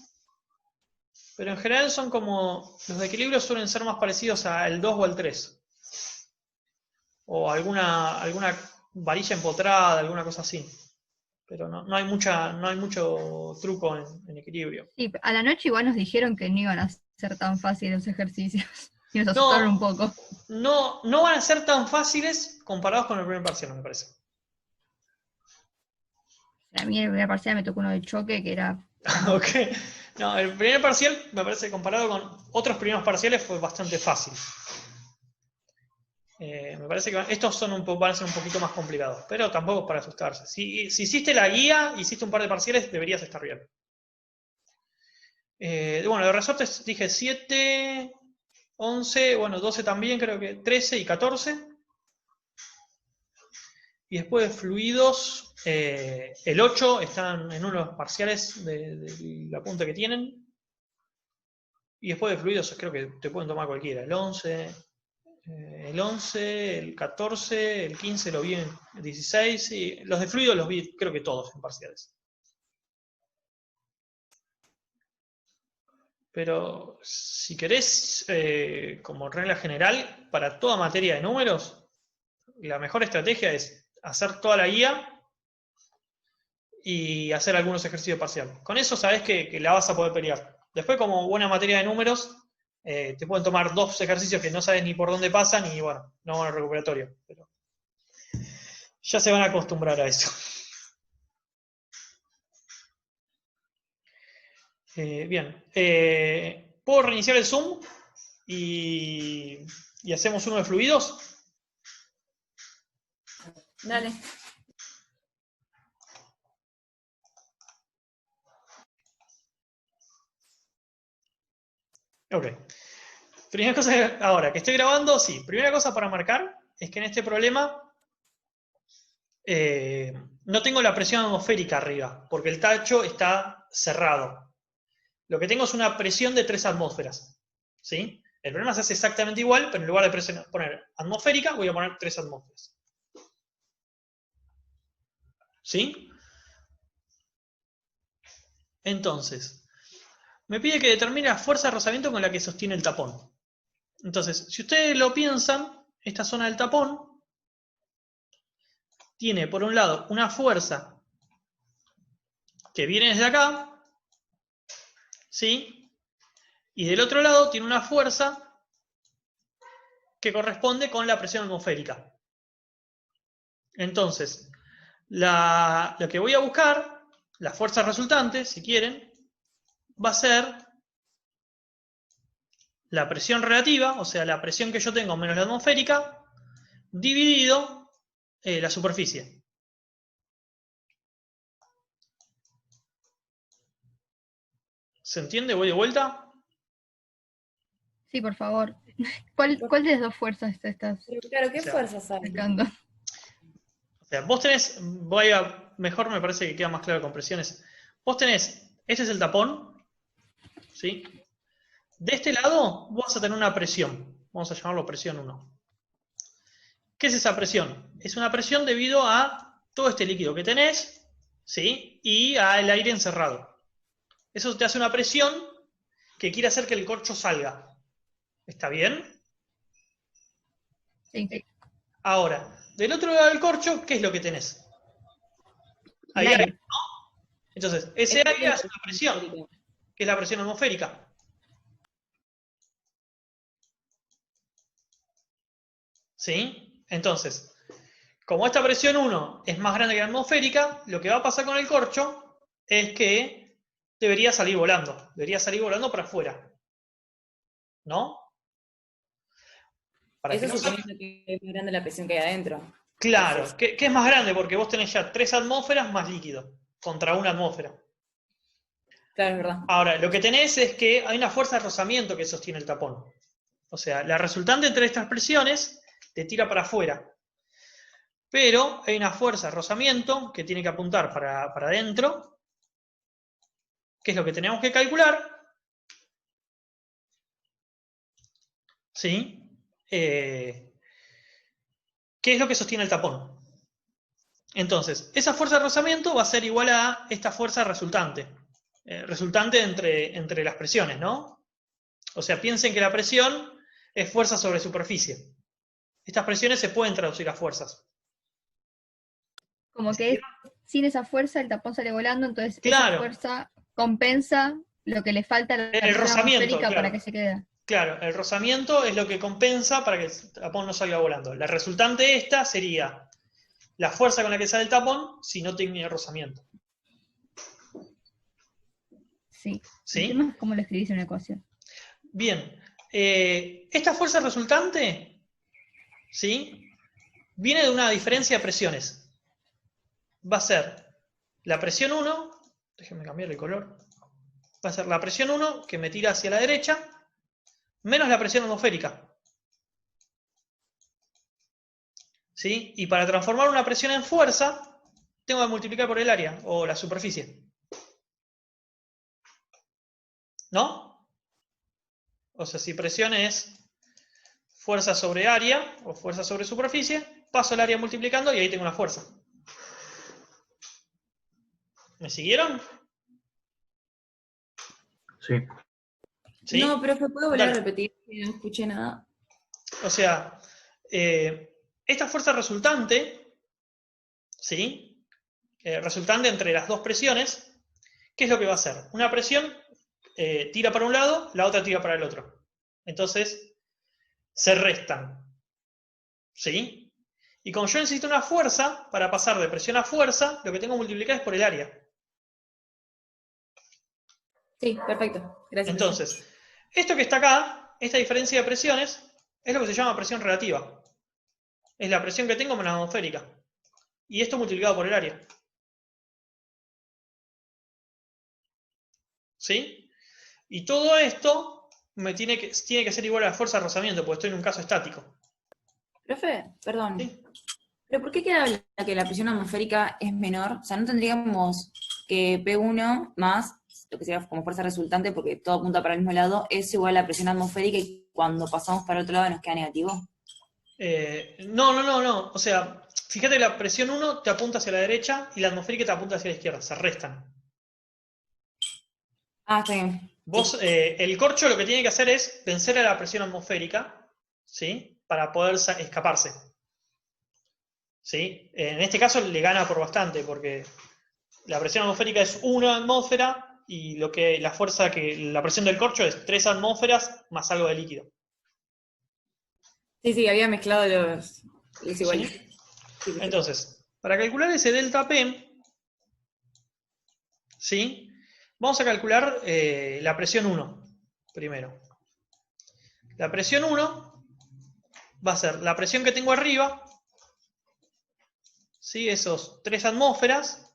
Pero en general son como... Los de equilibrio suelen ser más parecidos al 2 o al 3. O alguna varilla empotrada, alguna cosa así. Pero no hay mucho truco en equilibrio. Sí, a la noche igual nos dijeron que no iban a ser tan fáciles los ejercicios. Y nos asustaron un poco. No van a ser tan fáciles comparados con el primer parcial, me parece. A mí en el primer parcial me tocó uno de choque que era... Ok. No, el primer parcial, me parece, comparado con otros primeros parciales, fue bastante fácil. Me parece que estos van a ser un poquito más complicados, pero tampoco es para asustarse. Si hiciste la guía, hiciste un par de parciales, deberías estar bien. Bueno, de resortes dije 7, 11, bueno, 12 también, creo que 13 y 14. Y después de fluidos, el 8 están en uno de los parciales de la punta que tienen. Y después de fluidos creo que te pueden tomar cualquiera. El 11, el 14, el 15 lo vi en 16. Y los de fluidos los vi creo que todos en parciales. Pero si querés, como regla general, para toda materia de números, la mejor estrategia es hacer toda la guía y hacer algunos ejercicios parciales. Con eso sabés que la vas a poder pelear. Después, como buena materia de números, te pueden tomar 2 ejercicios que no sabes ni por dónde pasan y bueno, no van al recuperatorio. Pero ya se van a acostumbrar a eso. Bien. ¿Puedo reiniciar el Zoom? Y hacemos uno de fluidos. Dale. Ok. Primera cosa, ahora que estoy grabando, sí. Primera cosa para marcar es que en este problema no tengo la presión atmosférica arriba, porque el tacho está cerrado. Lo que tengo es una presión de 3 atmósferas. ¿Sí? El problema se hace exactamente igual, pero en lugar de poner atmosférica, voy a poner 3 atmósferas. ¿Sí? Entonces, me pide que determine la fuerza de rozamiento con la que sostiene el tapón. Entonces, si ustedes lo piensan, esta zona del tapón tiene, por un lado, una fuerza que viene desde acá, ¿sí? Y del otro lado tiene una fuerza que corresponde con la presión atmosférica. Entonces, lo que voy a buscar, la fuerza resultante, si quieren, va a ser la presión relativa, o sea, la presión que yo tengo menos la atmosférica, dividido la superficie. ¿Se entiende? ¿Voy de vuelta? Sí, por favor. ¿Cuál de las dos fuerzas estás Claro, ¿qué O sea, fuerzas hay? explicando? O sea, vos tenés, mejor me parece que queda más claro con presiones. Vos tenés, este es el tapón, ¿sí? De este lado vas a tener una presión, vamos a llamarlo presión 1. ¿Qué es esa presión? Es una presión debido a todo este líquido que tenés, ¿sí? Y al aire encerrado. Eso te hace una presión que quiere hacer que el corcho salga. ¿Está bien? Sí. Ahora, del otro lado del corcho, ¿qué es lo que tenés? Hay El aire. aire, ¿no? Entonces, ese aire hace una presión, que es la presión atmosférica. ¿Sí? Entonces, como esta presión 1 es más grande que la atmosférica, lo que va a pasar con el corcho es que debería salir volando para afuera. ¿No? Para Eso que no suponiendo que es más grande la presión que hay adentro. Claro, Entonces, que es más grande porque vos tenés ya 3 atmósferas más líquido contra una atmósfera. claro, es verdad. Ahora, lo que tenés es que hay una fuerza de rozamiento que sostiene el tapón. O sea, la resultante entre estas presiones te tira para afuera. Pero hay una fuerza de rozamiento que tiene que apuntar para adentro, que es lo que tenemos que calcular. ¿Sí? ¿Qué es lo que sostiene el tapón? Entonces, esa fuerza de rozamiento va a ser igual a esta fuerza resultante. Resultante entre las presiones, ¿no? O sea, piensen que la presión es fuerza sobre superficie. Estas presiones se pueden traducir a fuerzas. Como que sin esa fuerza el tapón sale volando, entonces Claro. esa fuerza compensa lo que le falta a la presión rozamiento, atmosférica claro. para que se quede. Claro, el rozamiento es lo que compensa para que el tapón no salga volando. La resultante de esta sería la fuerza con la que sale el tapón si no tiene rozamiento. Sí. ¿Sí? El tema es cómo lo escribís en una ecuación. Bien. Esta fuerza resultante ¿sí? Viene de una diferencia de presiones. Va a ser la presión 1, déjenme cambiar el color, va a ser la presión 1 que me tira hacia la derecha, menos la presión atmosférica. ¿Sí? Y para transformar una presión en fuerza, tengo que multiplicar por el área o la superficie. ¿No? O sea, si presión es fuerza sobre área o fuerza sobre superficie, paso el área multiplicando y ahí tengo una fuerza. ¿Me siguieron? Sí. ¿Sí? No, profe, ¿puedo volver a Dale. repetir? Que no escuché nada. O sea, esta fuerza resultante, ¿sí? Resultante entre las dos presiones, ¿qué es lo que va a hacer? Una presión tira para un lado, la otra tira para el otro. Entonces, se restan. ¿Sí? Y como yo necesito una fuerza, para pasar de presión a fuerza, lo que tengo que multiplicar es por el área. Sí, perfecto. Gracias. Entonces, esto que está acá, esta diferencia de presiones, es lo que se llama presión relativa. Es la presión que tengo menos la atmosférica. Y esto multiplicado por el área. ¿Sí? Y todo esto tiene que ser igual a la fuerza de rozamiento, porque estoy en un caso estático. Profe, perdón. ¿Sí? ¿Pero por qué queda que la presión atmosférica es menor? O sea, ¿no tendríamos que P1 más lo que sería como fuerza resultante, porque todo apunta para el mismo lado, es igual a la presión atmosférica y cuando pasamos para otro lado nos queda negativo? No. O sea, fíjate que la presión 1 te apunta hacia la derecha y la atmosférica te apunta hacia la izquierda. Se restan. Ah, está bien. Vos, el corcho lo que tiene que hacer es vencer a la presión atmosférica, ¿sí? Para poder escaparse. ¿Sí? En este caso le gana por bastante, porque la presión atmosférica es 1 atmósfera y la presión del corcho es 3 atmósferas más algo de líquido. Sí, había mezclado los iguales. ¿Sí? Sí, entonces, para calcular ese delta P, ¿sí? Vamos a calcular la presión 1 primero. La presión 1 va a ser la presión que tengo arriba, ¿sí? Esos 3 atmósferas,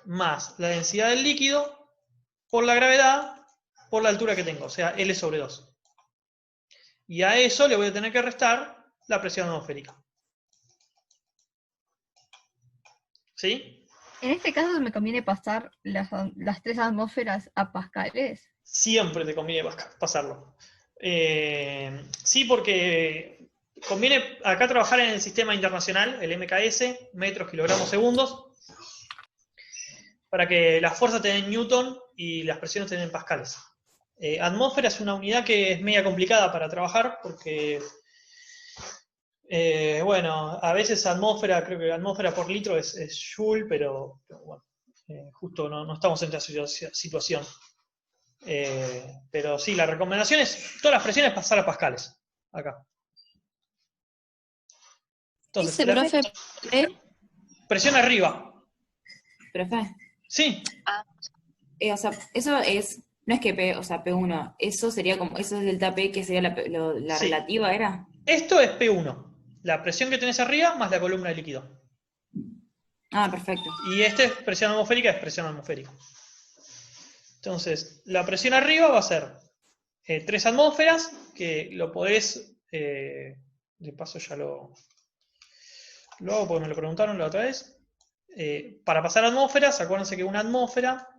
más la densidad del líquido, por la gravedad, por la altura que tengo, o sea, L sobre 2. Y a eso le voy a tener que restar la presión atmosférica. ¿Sí? En este caso me conviene pasar las 3 atmósferas a pascales. Siempre te conviene pasarlo. Sí, porque conviene acá trabajar en el sistema internacional, el MKS, metros, kilogramos, segundos, para que las fuerzas te den Newton y las presiones te den pascales. Atmósfera es una unidad que es media complicada para trabajar porque, bueno, a veces atmósfera, creo que atmósfera por litro es Joule, pero bueno, justo no estamos en esta situación. Pero sí, la recomendación es todas las presiones pasar a pascales. Acá. Entonces, Dice, profe, presión arriba. Profe. Sí. O sea, eso es, no es que P1, eso sería como, eso es delta P, que sería la Sí. relativa, ¿era? Esto es P1. La presión que tenés arriba más la columna de líquido. Ah, perfecto. Y esta es presión atmosférica, Entonces, la presión arriba va a ser 3 atmósferas, que lo podés, de paso ya lo hago porque me lo preguntaron la otra vez. Para pasar atmósferas, acuérdense que una atmósfera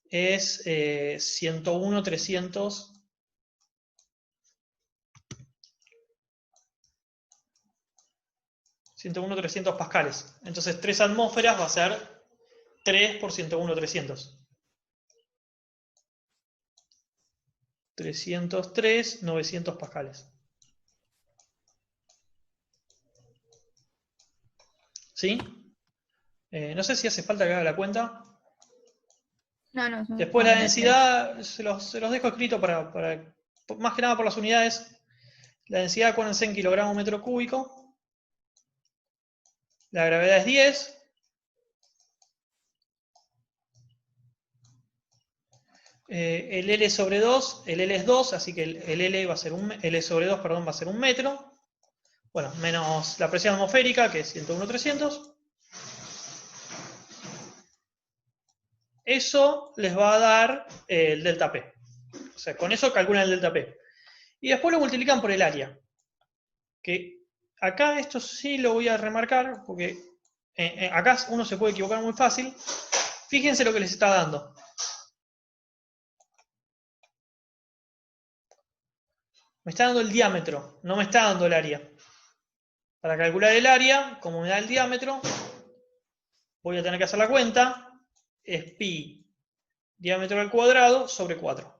es 101.300 pascales. Entonces 3 atmósferas va a ser 3 por 101.300. 303, 900 pascales. ¿Sí? No sé si hace falta que haga la cuenta. No. Después la densidad, se los dejo escrito para más que nada por las unidades. La densidad, acuérdense, en kilogramo metro cúbico. La gravedad es 10. El L sobre 2, el L es 2, así que el L sobre 2, perdón, va a ser 1 metro. Bueno, menos la presión atmosférica, que es 101.300. Eso les va a dar el delta P. O sea, con eso calculan el delta P. Y después lo multiplican por el área. Que acá esto sí lo voy a remarcar, porque acá uno se puede equivocar muy fácil. Fíjense lo que les está dando. Me está dando el diámetro, no me está dando el área. Para calcular el área, como me da el diámetro, voy a tener que hacer la cuenta. Es pi diámetro al cuadrado sobre 4.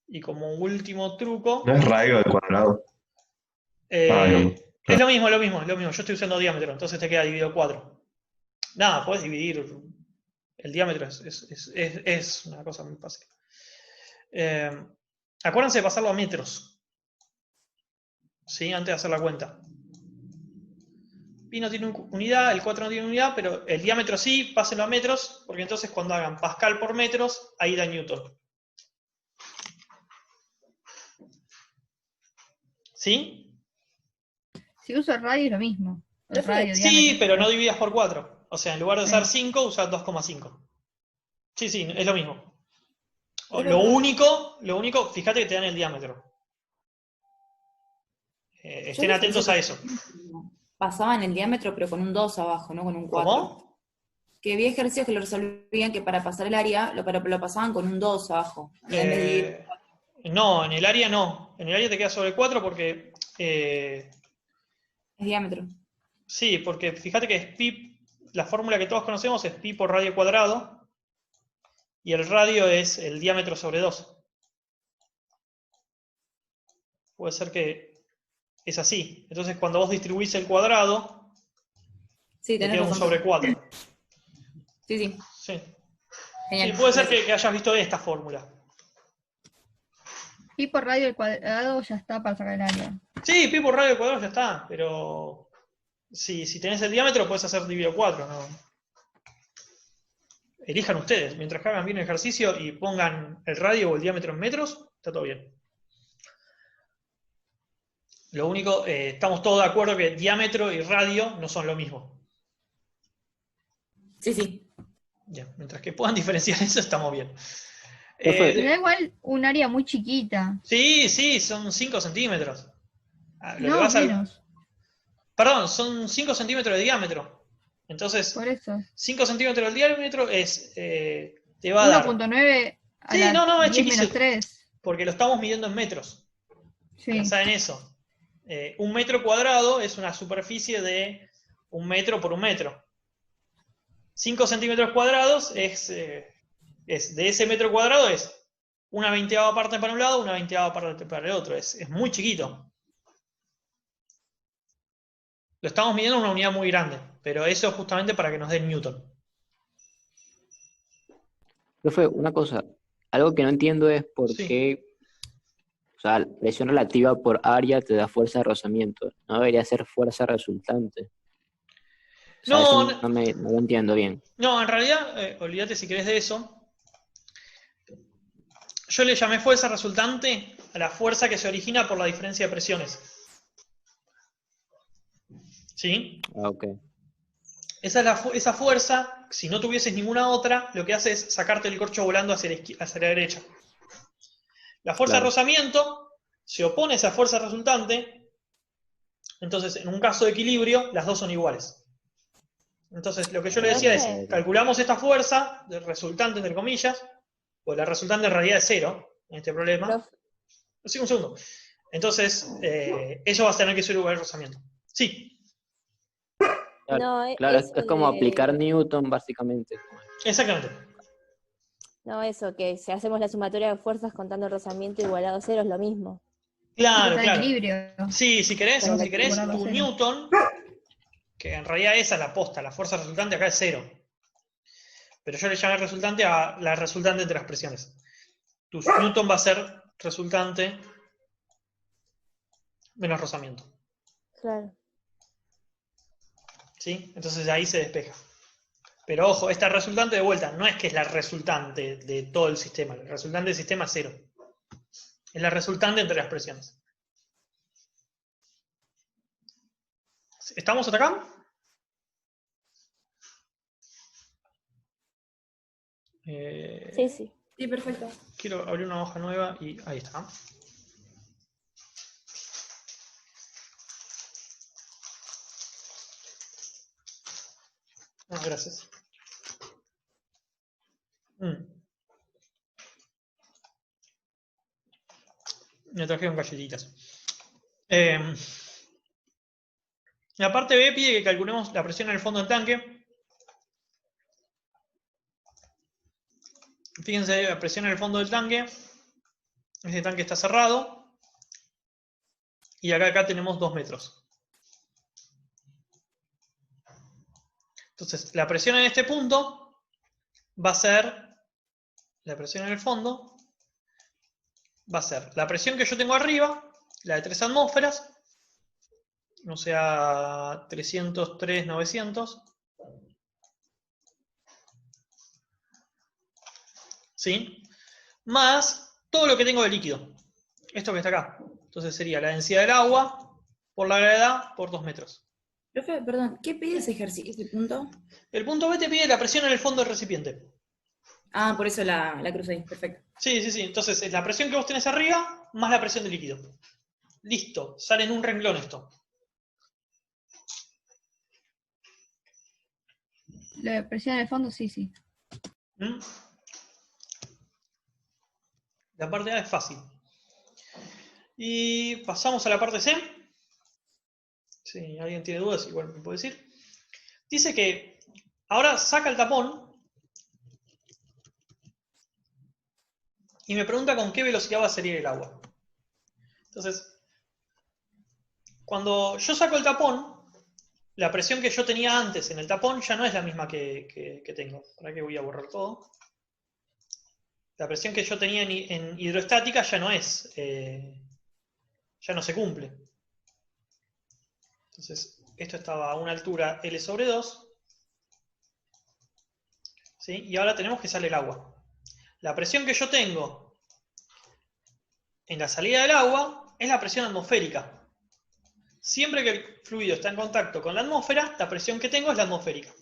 Y como último truco... No es radio al cuadrado. es no. lo mismo, es lo mismo. Yo estoy usando diámetro, entonces te queda dividido 4. Nada, puedes dividir. El diámetro es una cosa muy fácil. Acuérdense de pasarlo a metros. ¿Sí? Antes de hacer la cuenta. Pi no tiene unidad, el 4 no tiene unidad, pero el diámetro sí, pásenlo a metros, porque entonces cuando hagan Pascal por metros, ahí da Newton. ¿Sí? Si uso radio es lo mismo. El radio, Sí, diámetro. pero no dividas por 4. O sea, en lugar de usar 5, usas 2,5. Sí, es lo mismo. Lo único, fíjate que te dan el diámetro. Estén atentos a eso. Pasaban el diámetro, pero con un 2 abajo, no con un 4. ¿Cómo? Que vi ejercicios que lo resolvían que para pasar el área, lo pasaban con un 2 abajo. En vez de ir- No, en el área no. En el área te queda sobre 4 porque... Es diámetro. sí, porque fíjate que es pi, la fórmula que todos conocemos es pi por radio cuadrado, y el radio es el diámetro sobre 2. Puede ser que es así. Entonces cuando vos distribuís el cuadrado, Sí, te tenés queda un razón. sobre 4. Sí, sí. Sí. Genial. Sí, puede ser que hayas visto esta fórmula. Pi por radio al cuadrado ya está para sacar el área. Sí, pi por radio cuadrado ya está, pero si tenés el diámetro puedes hacer dividido 4, ¿no? Elijan ustedes, mientras hagan bien el ejercicio y pongan el radio o el diámetro en metros, está todo bien. Lo único, estamos todos de acuerdo que diámetro y radio no son lo mismo. Sí, sí. Bien, mientras que puedan diferenciar eso, estamos bien. Me da igual un área muy chiquita. Sí, son 5 centímetros. Lo que No, vas a- menos. Perdón, son 5 centímetros de diámetro. Entonces, Por eso. 5 centímetros del diámetro te va a dar... 1.9 a Sí, la no, es 10 menos chiquísimo. 3. Porque lo estamos midiendo en metros. Sí. Pensá en eso. Un metro cuadrado es una superficie de 1 metro por 1 metro. 5 centímetros cuadrados es de ese metro cuadrado es una 20ª parte para un lado, una 20ª parte para el otro. Es muy chiquito. Lo estamos midiendo en una unidad muy grande, pero eso es justamente para que nos den Newton. Profe, una cosa, algo que no entiendo es por Sí. qué, o sea, presión relativa por área te da fuerza de rozamiento, no debería ser fuerza resultante. O sea, No, eso no lo entiendo bien. No, en realidad, olvídate si querés de eso. Yo le llamé fuerza resultante a la fuerza que se origina por la diferencia de presiones. ¿Sí? Ah, ok. Esa fuerza, si no tuvieses ninguna otra, lo que hace es sacarte el corcho volando hacia la derecha. La fuerza de Claro. rozamiento se opone a esa fuerza resultante, entonces en un caso de equilibrio, las dos son iguales. Entonces lo que yo le decía es, calculamos esta fuerza, de resultante entre comillas, pues la resultante en realidad es 0, en este problema. Profe. Sí, un segundo. Entonces, eso va a tener que ser igual al rozamiento. Sí, Claro, No, claro, eso es como de- aplicar Newton, básicamente. exactamente. No, eso, que si hacemos la sumatoria de fuerzas contando el rozamiento igualado a 0 es lo mismo. Claro, Está en claro. equilibrio. Sí, si querés, Para si querés, equilibrarlo tu a 0. Newton, que en realidad esa es la posta, la fuerza resultante acá es 0. Pero yo le llamé resultante a la resultante entre las presiones. Tu Newton va a ser resultante menos rozamiento. Claro. ¿Sí? Entonces ahí se despeja. Pero ojo, esta resultante de vuelta no es que es la resultante de todo el sistema. El resultante del sistema es 0. Es la resultante entre las presiones. ¿Estamos hasta acá? Sí, sí. Sí, perfecto. Quiero abrir una hoja nueva y ahí está. Ah, gracias. Me trajeron galletitas. La parte B pide que calculemos la presión en el fondo del tanque. Fíjense, la presión en el fondo del tanque. Este tanque está cerrado. Y acá tenemos 2 metros. Entonces, la presión en este punto va a ser, la presión en el fondo, va a ser la presión que yo tengo arriba, la de 3 atmósferas, o sea, 303,900. ¿Sí? Más todo lo que tengo de líquido. Esto que está acá. Entonces sería la densidad del agua por la gravedad por 2 metros. Profe, perdón, ¿qué pide ese ejercicio, ese punto? El punto B te pide la presión en el fondo del recipiente. Ah, por eso la crucé ahí, perfecto. Sí. Entonces es la presión que vos tenés arriba más la presión del líquido. Listo. Sale en un renglón esto. La presión en el fondo, sí. ¿Mm? La parte A es fácil. Y pasamos a la parte C. Si alguien tiene dudas, igual me puede decir. Dice que ahora saca el tapón y me pregunta con qué velocidad va a salir el agua. Entonces, cuando yo saco el tapón, la presión que yo tenía antes en el tapón ya no es la misma que tengo. ¿Para qué voy a borrar todo? La presión que yo tenía en hidroestática ya no es, ya no se cumple. Entonces, esto estaba a una altura L sobre 2. ¿Sí? Y ahora tenemos que salir el agua. La presión que yo tengo en la salida del agua es la presión atmosférica. Siempre que el fluido está en contacto con la atmósfera, la presión que tengo es la atmosférica.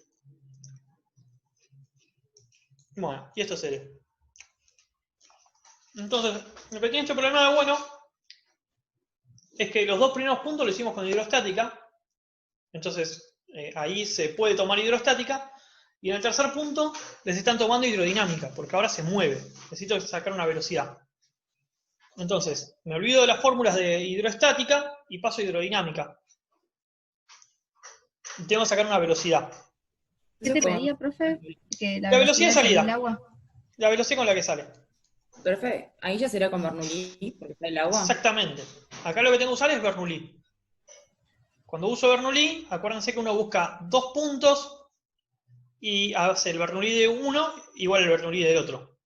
Bueno, y esto sería. Entonces, el pequeño problema de bueno es que los dos primeros puntos lo hicimos con hidrostática. Entonces, ahí se puede tomar hidrostática. Y en el tercer punto les están tomando hidrodinámica, porque ahora se mueve. Necesito sacar una velocidad. Entonces, me olvido de las fórmulas de hidroestática y paso a hidrodinámica. Y tengo que sacar una velocidad. ¿Qué te pedía, profe? Que La velocidad de salida. del agua. La velocidad con la que sale. Perfecto. Ahí ya será con Bernoulli, porque está el agua. Exactamente. Acá lo que tengo que usar es Bernoulli. Cuando uso Bernoulli, acuérdense que uno busca 2 puntos y hace el Bernoulli de uno igual al Bernoulli del otro.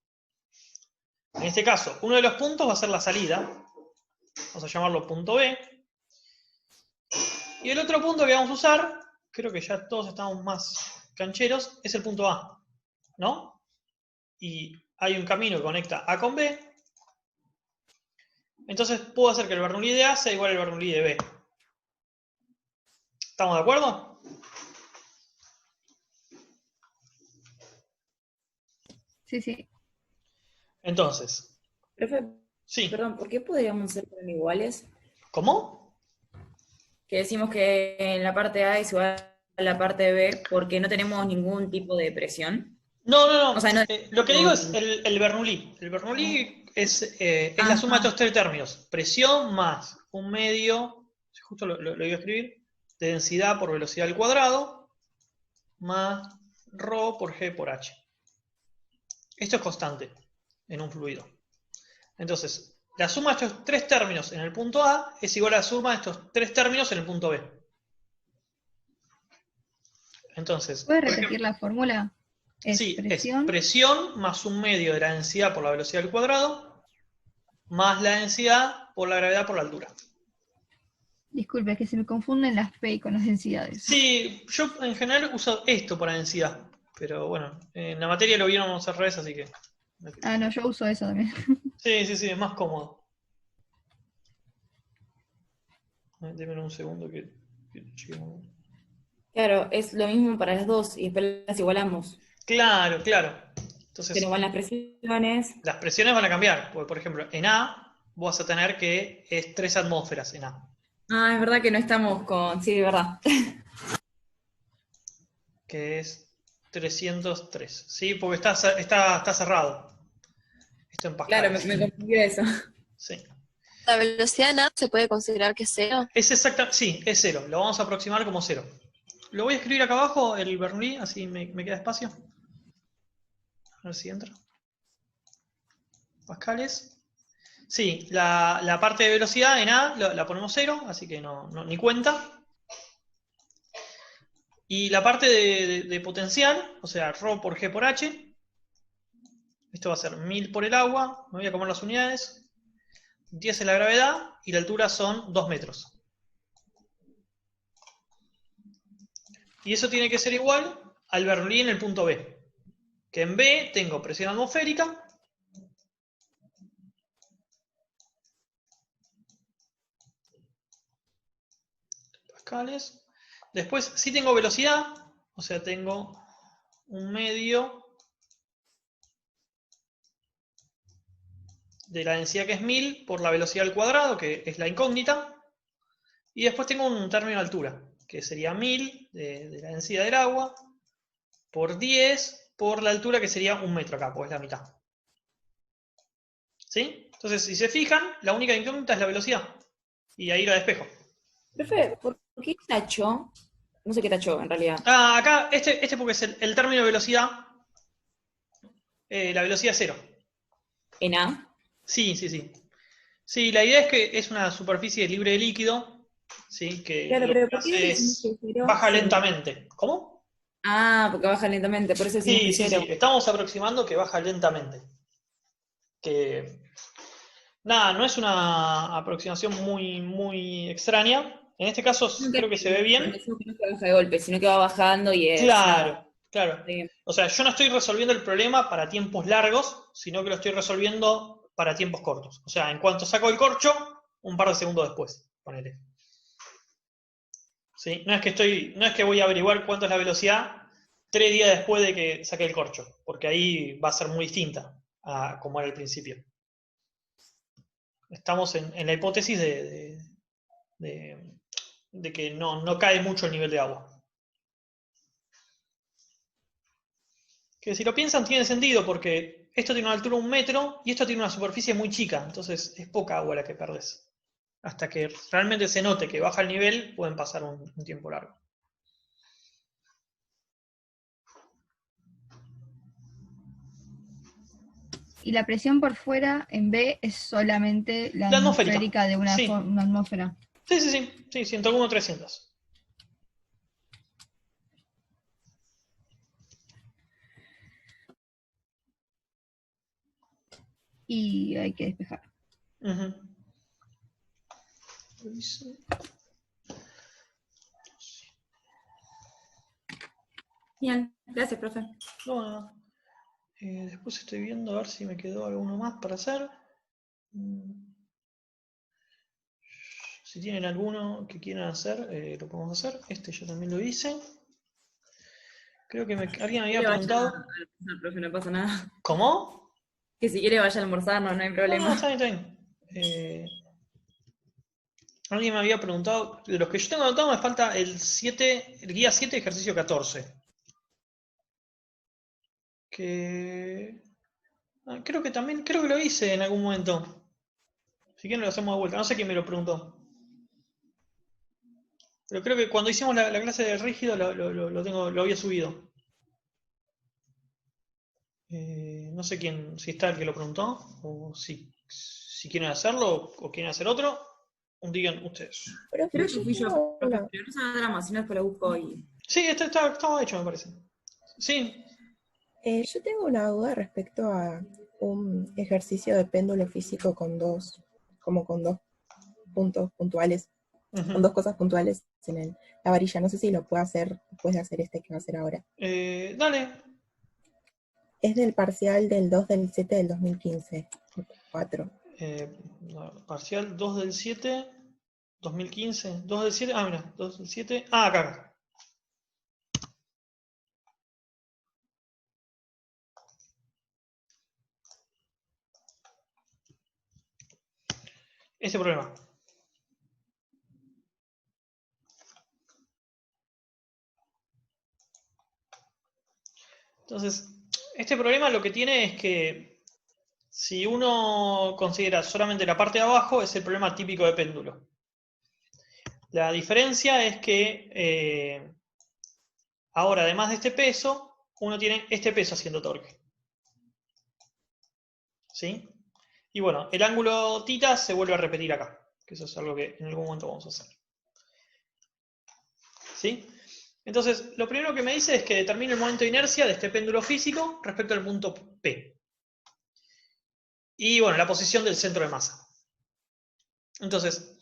En este caso, uno de los puntos va a ser la salida. Vamos a llamarlo punto B. Y el otro punto que vamos a usar, creo que ya todos estamos más cancheros, es el punto A. ¿No? Y hay un camino que conecta A con B. Entonces puedo hacer que el Bernoulli de A sea igual al Bernoulli de B. ¿Estamos de acuerdo? Sí. Entonces. Profe, sí. Perdón, ¿por qué podríamos ser iguales? ¿Cómo? Que decimos que en la parte A es igual a la parte B porque no tenemos ningún tipo de presión. No. O sea, no, lo que digo es el Bernoulli. El Bernoulli es la suma de estos 3 términos. Presión más un medio, justo lo iba a escribir, de densidad por velocidad al cuadrado, más ρ por g por h. Esto es constante en un fluido. Entonces, la suma de estos 3 términos en el punto A es igual a la suma de estos 3 términos en el punto B. Entonces, ¿puedes repetir la fórmula? Es presión más un medio de la densidad por la velocidad al cuadrado, más la densidad por la gravedad por la altura. Disculpe, es que se me confunden las P con las densidades. Sí, yo en general uso esto para densidad, pero bueno, en la materia lo viéramos al revés, así que... Ah, no, yo uso eso también. Sí, es más cómodo. Déjenme un segundo que Claro, es lo mismo para las dos y después las igualamos. Claro, claro. Entonces, Pero igual las presiones. las presiones van a cambiar. Porque, por ejemplo, en A vas a tener que es 3 atmósferas en A. Ah, es verdad que no estamos con. Sí, es verdad. Que es 303. ¿Sí? Porque está cerrado. Esto en Claro, pascales. me confundió eso. Sí. ¿La velocidad en A se puede considerar que es cero? Es exacta, sí, es 0. Lo vamos a aproximar como 0. Lo voy a escribir acá abajo, el Bernoulli, así me queda espacio. A ver si entra. Pascales. Sí, la parte de velocidad en A la ponemos 0, así que ni cuenta. Y la parte de potencial, o sea, ρ por G por H, esto va a ser 1000 por el agua, me voy a comer las unidades, 10 es la gravedad y la altura son 2 metros. Y eso tiene que ser igual al Bernoulli en el punto B. Que en B tengo presión atmosférica, pascales. Después sí tengo velocidad, o sea, tengo un medio de la densidad que es 1000 por la velocidad al cuadrado, que es la incógnita. Y después tengo un término de altura, que sería 1000 de la densidad del agua, por 10 por la altura, que sería 1 metro acá, pues es la mitad. ¿Sí? Entonces, si se fijan, la única incógnita es la velocidad. Y ahí la despejo. Profe, ¿por qué tacho? No sé qué tacho en realidad. Ah, acá, este porque es el término de velocidad. La velocidad es 0. En A. Sí, sí, sí. Sí, la idea es que es una superficie libre de líquido, ¿sí? Que Claro, lo pero que ¿por qué hace decimos es que cero? baja Sí. lentamente. ¿Cómo? Ah, porque baja lentamente, por eso decimos Sí, que sí, cero. sí. Estamos aproximando que baja lentamente. Que nada, no es una aproximación muy extraña. En este caso creo que se ve bien. Decimos que no se baja de golpe, sino que va bajando y es nada. Claro, claro. Sí. O sea, yo no estoy resolviendo el problema para tiempos largos, sino que lo estoy resolviendo para tiempos cortos. O sea, en cuanto saco el corcho, un par de segundos después, ponele. ¿Sí? No es que voy a averiguar cuánto es la velocidad 3 días después de que saque el corcho, porque ahí va a ser muy distinta a como era al principio. Estamos en la hipótesis de que no cae mucho el nivel de agua. Que si lo piensan tiene sentido, porque esto tiene una altura de 1 metro y esto tiene una superficie muy chica, entonces es poca agua la que perdés. Hasta que realmente se note que baja el nivel, pueden pasar un tiempo largo. Y la presión por fuera en B es solamente la La atmosférica, atmosférica de una, sí. una atmósfera. Sí, 101, 300. Y hay que despejar. Uh-huh. Bien, gracias, profe. No. Después estoy viendo a ver si me quedó alguno más para hacer. Si tienen alguno que quieran hacer, lo podemos hacer. Este yo también lo hice. Creo que alguien me había preguntado. Profe, no pasa nada. ¿Cómo? Que si quiere vaya a almorzar, no hay problema. No, está bien. Alguien me había preguntado. De los que yo tengo anotado me falta el guía 7, ejercicio 14. Creo que lo hice en algún momento. Si quieren lo hacemos de vuelta. No sé quién me lo preguntó. Pero creo que cuando hicimos la clase de rígido lo había subido. No sé si está el que lo preguntó, o si quieren hacerlo, o quieren hacer otro, digan ustedes. Creo que fui yo, profe, pero no se haga drama, si no es que lo busco y... Sí, estaba hecho, me parece. Sí. Yo tengo una duda respecto a un ejercicio de péndulo físico con dos puntos puntuales, con dos cosas puntuales en la varilla. No sé si lo puedo hacer después de hacer este que va a hacer ahora. Dale. Es del parcial del 2 del 7 del 2015, 4. Parcial 2 del 7, 2015, 2 del 7, mira, 2 del 7, acá. Este problema. Entonces, este problema lo que tiene es que si uno considera solamente la parte de abajo, es el problema típico de péndulo. La diferencia es que ahora, además de este peso, uno tiene este peso haciendo torque. ¿Sí? Y bueno, el ángulo θ se vuelve a repetir acá, que eso es algo que en algún momento vamos a hacer. ¿Sí? Entonces, lo primero que me dice es que determine el momento de inercia de este péndulo físico respecto al punto P. Y bueno, la posición del centro de masa. Entonces,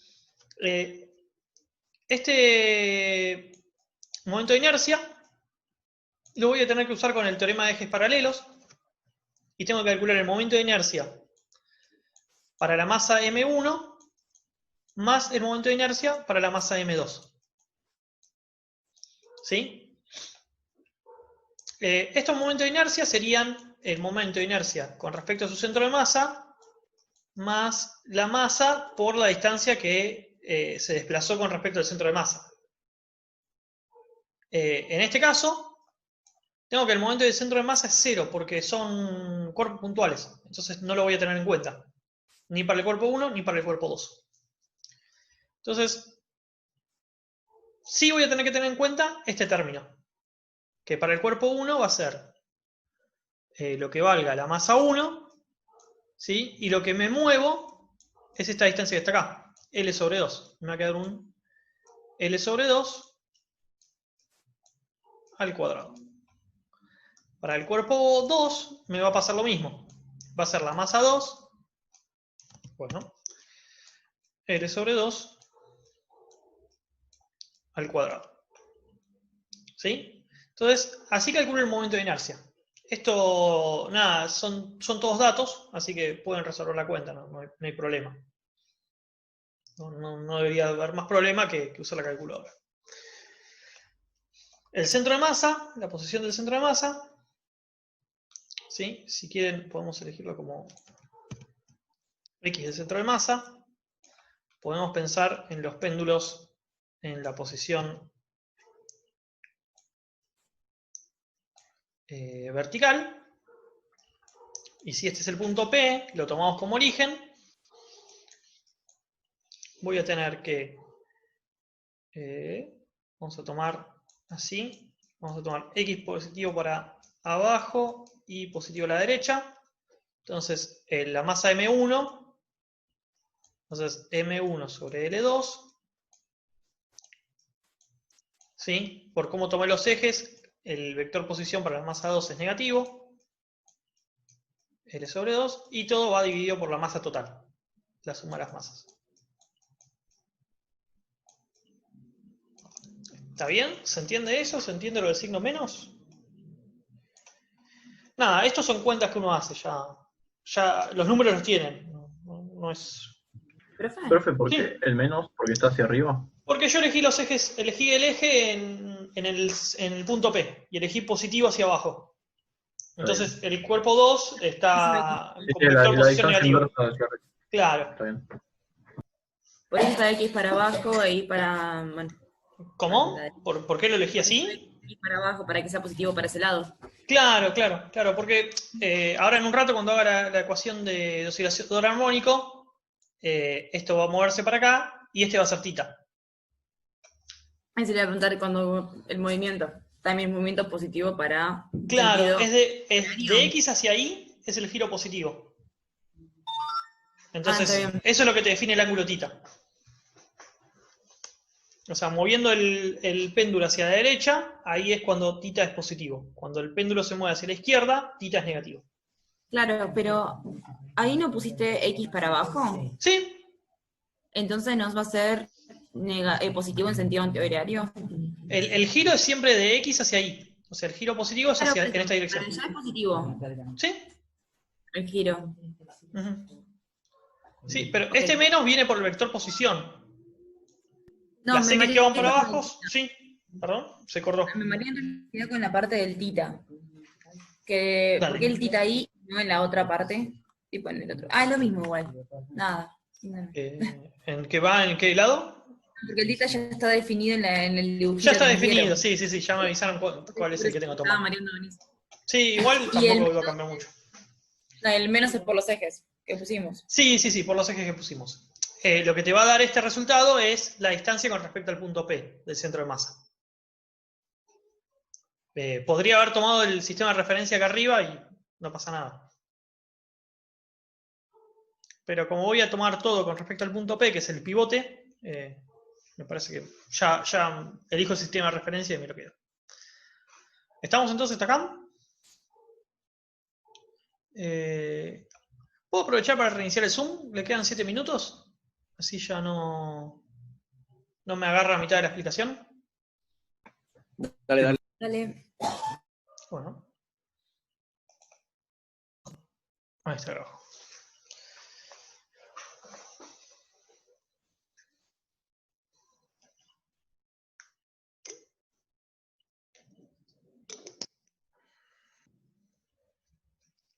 este momento de inercia lo voy a tener que usar con el teorema de ejes paralelos. Y tengo que calcular el momento de inercia para la masa M1 más el momento de inercia para la masa M2. ¿Sí? Estos momentos de inercia serían el momento de inercia con respecto a su centro de masa más la masa por la distancia que se desplazó con respecto al centro de masa. En este caso, tengo que el momento del centro de masa es 0 porque son cuerpos puntuales. Entonces no lo voy a tener en cuenta. Ni para el cuerpo 1 ni para el cuerpo 2. Entonces, sí voy a tener que tener en cuenta este término. Que para el cuerpo 1 va a ser lo que valga la masa 1. ¿Sí? Y lo que me muevo es esta distancia que está acá. L sobre 2. Me va a quedar un L sobre 2 al cuadrado. Para el cuerpo 2 me va a pasar lo mismo. Va a ser la masa 2. Bueno. L sobre 2 al cuadrado. ¿Sí? Entonces, así calculo el momento de inercia. Esto, nada, son todos datos, así que pueden resolver la cuenta, no hay problema. No debería haber más problema que usar la calculadora. El centro de masa, la posición del centro de masa, ¿sí? Si quieren podemos elegirlo como X del centro de masa. Podemos pensar en los péndulos en la posición vertical. Y si este es el punto P, lo tomamos como origen, voy a tener que, vamos a tomar así, vamos a tomar X positivo para abajo y positivo a la derecha. Entonces, la masa M1, entonces M1 sobre L2, ¿sí? Por cómo tomé los ejes, el vector posición para la masa 2 es negativo, L sobre 2, y todo va dividido por la masa total, la suma de las masas. ¿Está bien? ¿Se entiende eso? ¿Se entiende lo del signo menos? Nada, estos son cuentas que uno hace, ya los números los tienen, no es... Profe, ¿por qué Sí. el menos? ¿Porque está hacia arriba? Porque yo elegí los ejes, elegí el eje en el punto P, y elegí positivo hacia abajo. Entonces el cuerpo 2 está Sí, con vector la posición distancia negativo. inversa hacia arriba. Claro. Está bien. Por eso está X para abajo e Y para... Bueno, ¿Cómo? ¿Por qué lo elegí así? X para abajo para que sea positivo para ese lado. Claro, porque ahora en un rato cuando haga la ecuación de oscilador armónico, esto va a moverse para acá y este va a ser θ. Ahí se le va a preguntar cuando el movimiento. También movimiento positivo para... Claro, sentido es de X hacia Y es el giro positivo. Entonces, está bien. eso es lo que te define el ángulo θ. O sea, moviendo el péndulo hacia la derecha, ahí es cuando θ es positivo. Cuando el péndulo se mueve hacia la izquierda, θ es negativo. Claro, pero ahí no pusiste X para abajo. Sí. Entonces nos va a ser positivo en sentido antihorario. El giro es siempre de X hacia Y. O sea, el giro positivo es hacia, en esta dirección. Pero ya es positivo. ¿Sí? El giro. Sí, pero este menos viene por el vector posición. No, las me X que van para mareé con abajo, sí, perdón, se cortó. me mareé en realidad con la parte del tita. Que, ¿por qué el Dale. tita ahí y no en la otra parte? Tipo en el otro. Ah, es lo mismo igual. Nada. No. ¿En qué va? ¿En qué lado? Porque el tita ya está definido en el dibujito. Ya está que nos dieron. definido, sí, ya me avisaron cuál es el que tengo Estaba tomado. mareando buenísimo. Sí, igual Y tampoco iba a cambiar mucho. No, el menos es por los ejes que pusimos. Sí, por los ejes que pusimos. Lo que te va a dar este resultado es la distancia con respecto al punto P del centro de masa. Podría haber tomado el sistema de referencia acá arriba y no pasa nada. Pero como voy a tomar todo con respecto al punto P, que es el pivote, me parece que ya elijo el sistema de referencia y me lo quedo. ¿Estamos entonces hasta acá? ¿Puedo aprovechar para reiniciar el Zoom? ¿Le quedan 7 minutos? Así ya no me agarra a mitad de la explicación. Dale. Dale. Bueno. Ahí está abajo.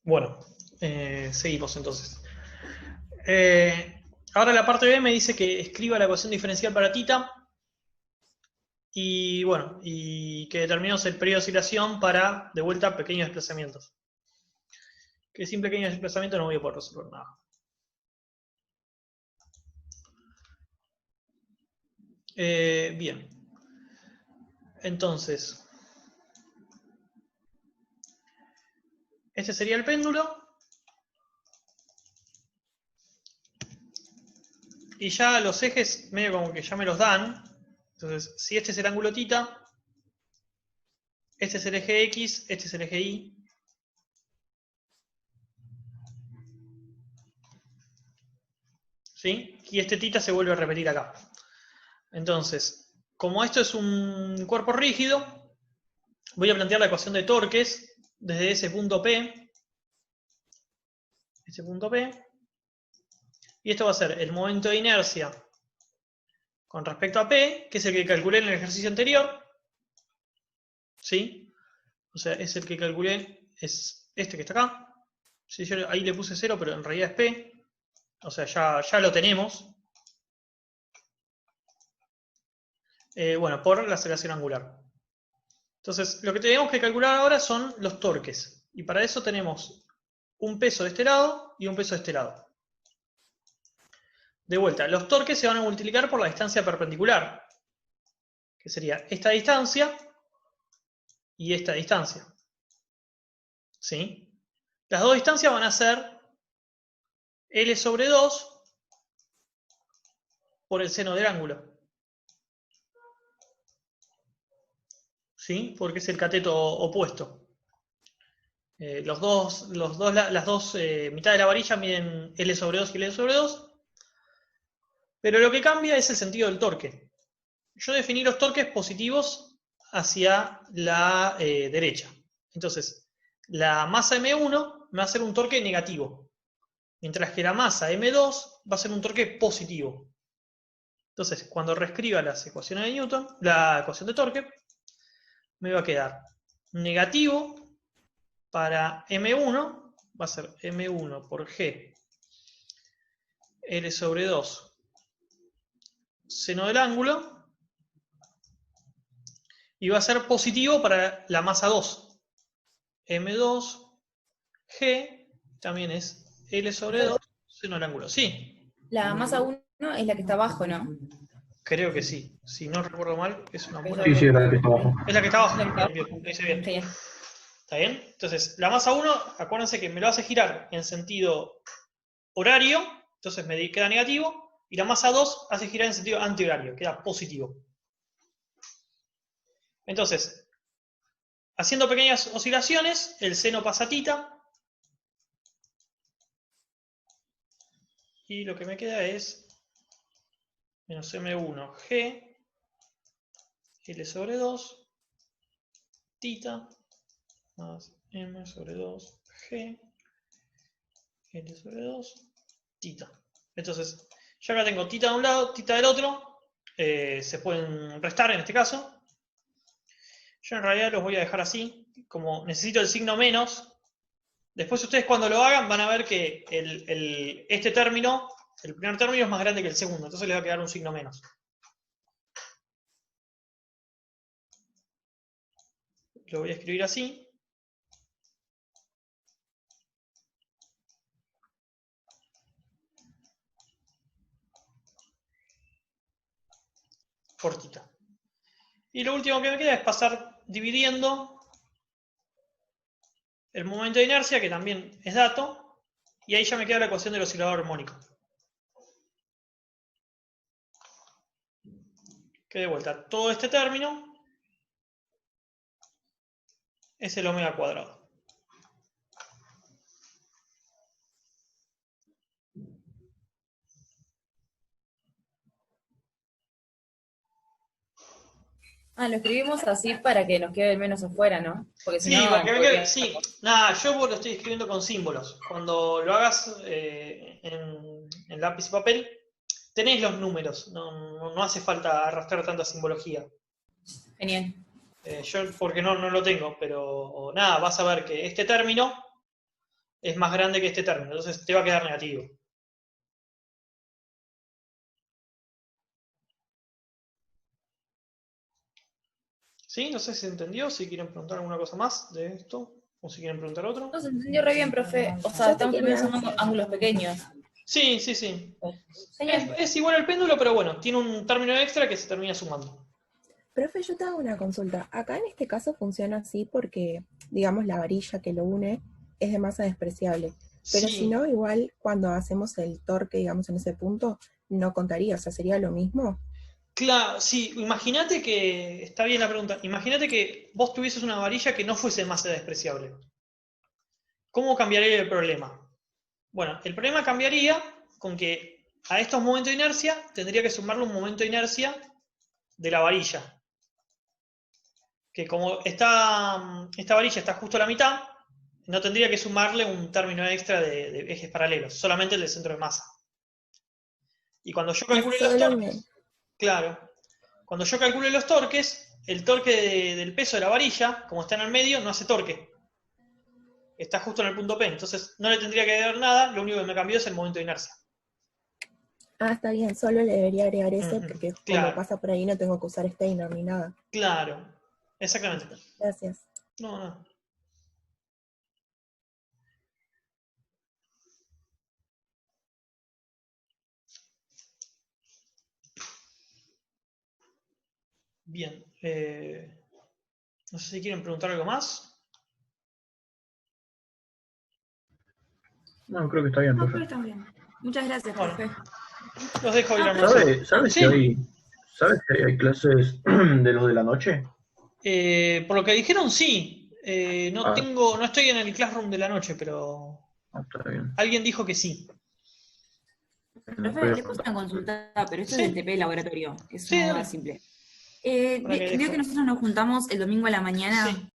Bueno, seguimos entonces. Ahora la parte B me dice que escriba la ecuación diferencial para tita y bueno, y que determinemos el periodo de oscilación para, de vuelta, pequeños desplazamientos. Que sin pequeños desplazamientos no voy a poder resolver nada. Bien. Entonces, este sería el péndulo. Y ya los ejes medio como que ya me los dan. Entonces, si este es el ángulo tita, este es el eje X, este es el eje Y. ¿Sí? Y este tita se vuelve a repetir acá. Entonces, como esto es un cuerpo rígido, voy a plantear la ecuación de torques desde ese punto P. Ese punto P. Y esto va a ser el momento de inercia con respecto a P, que es el que calculé en el ejercicio anterior. ¿Sí? O sea, es el que calculé, es este que está acá. Sí, yo ahí le puse 0, pero en realidad es P. O sea, ya lo tenemos. Bueno, por la aceleración angular. Entonces, lo que tenemos que calcular ahora son los torques. Y para eso tenemos un peso de este lado y un peso de este lado. De vuelta, los torques se van a multiplicar por la distancia perpendicular, que sería esta distancia y esta distancia. ¿Sí? Las dos distancias van a ser L sobre 2 por el seno del ángulo. ¿Sí? Porque es el cateto opuesto. Las dos mitades de la varilla miden L sobre 2 y L sobre 2. Pero lo que cambia es el sentido del torque. Yo definí los torques positivos hacia la derecha. Entonces, la masa M1 me va a hacer un torque negativo, mientras que la masa M2 va a ser un torque positivo. Entonces, cuando reescriba las ecuaciones de Newton, la ecuación de torque, me va a quedar negativo para M1, va a ser M1 por G, L sobre 2, seno del ángulo, y va a ser positivo para la masa 2. M2, G, también es L sobre 2, seno del ángulo. Sí. La masa 1 es la que está abajo, ¿no? Creo que sí. Si no recuerdo mal, es una buena... Sí, es la que está abajo. Es la que está abajo. Bien, lo hice bien. Sí. ¿Está bien? Entonces, la masa 1, acuérdense que me lo hace girar en sentido horario, entonces me queda negativo, y la masa 2 hace girar en sentido antihorario, queda positivo. Entonces, haciendo pequeñas oscilaciones, el seno pasa a tita, y lo que me queda es menos M1 G, L sobre 2, tita, más M sobre 2 G, L sobre 2, tita. Entonces, yo acá tengo tita de un lado, tita del otro, se pueden restar en este caso. Yo en realidad los voy a dejar así, como necesito el signo menos. Después ustedes cuando lo hagan van a ver que este término, el primer término es más grande que el segundo, entonces les va a quedar un signo menos. Lo voy a escribir así. Cortita. Y lo último que me queda es pasar dividiendo el momento de inercia, que también es dato, y ahí ya me queda la ecuación del oscilador armónico. Que de vuelta, todo este término es el omega cuadrado. Lo escribimos así para que nos quede el menos afuera, ¿no? Porque si Sí, no, para que me podría- quede, sí. Nada, yo lo estoy escribiendo con símbolos. Cuando lo hagas en lápiz y papel, tenéis los números. No hace falta arrastrar tanta simbología. Genial. Yo porque no lo tengo, pero nada, vas a ver que este término es más grande que este término, entonces te va a quedar negativo. ¿Sí? No sé si se entendió, si quieren preguntar alguna cosa más de esto, o si quieren preguntar otro. No se entendió re bien, profe. O sea, Yo te estamos quería- pensando en ángulos pequeños. Sí, sí, sí. Genial. Es igual al péndulo, pero bueno, tiene un término extra que se termina sumando. Profe, yo te hago una consulta. Acá en este caso funciona así porque, digamos, la varilla que lo une es de masa despreciable. Pero Sí. si no, igual cuando hacemos el torque, digamos, en ese punto, no contaría, o sea, sería lo mismo. Claro, sí, imagínate que, está bien la pregunta, imagínate que vos tuvieses una varilla que no fuese masa despreciable. ¿Cómo cambiaría el problema? Bueno, el problema cambiaría con que a estos momentos de inercia tendría que sumarle un momento de inercia de la varilla. Que como esta varilla está justo a la mitad, no tendría que sumarle un término extra de ejes paralelos, solamente el del centro de masa. Y cuando yo calcule los Solo torques, claro, cuando yo calcule los torques, el torque del peso de la varilla, como está en el medio, no hace torque. Está justo en el punto P, entonces no le tendría que dar nada, lo único que me cambió es el momento de inercia. Está bien, solo le debería agregar eso Ujú, porque como claro. pasa por ahí no tengo que usar Steiner ni nada. Claro, exactamente. Gracias. No. Bien. No sé si quieren preguntar algo más. No, creo que está bien, No, pero profe. está bien. Muchas gracias, Bueno, profe. los dejo ir a profe. almorzar. ¿Sabes Sí. si hay clases de los de la noche? Por lo que dijeron, sí. No Ah, estoy en el classroom de la noche, pero está bien. alguien dijo que sí. No Profe, podía le puse preguntar. una consulta, pero esto es Sí. del TP laboratorio, que es Sí, una dale. duda simple. Para que Veo dejo. que nosotros nos juntamos el domingo a la mañana. Sí.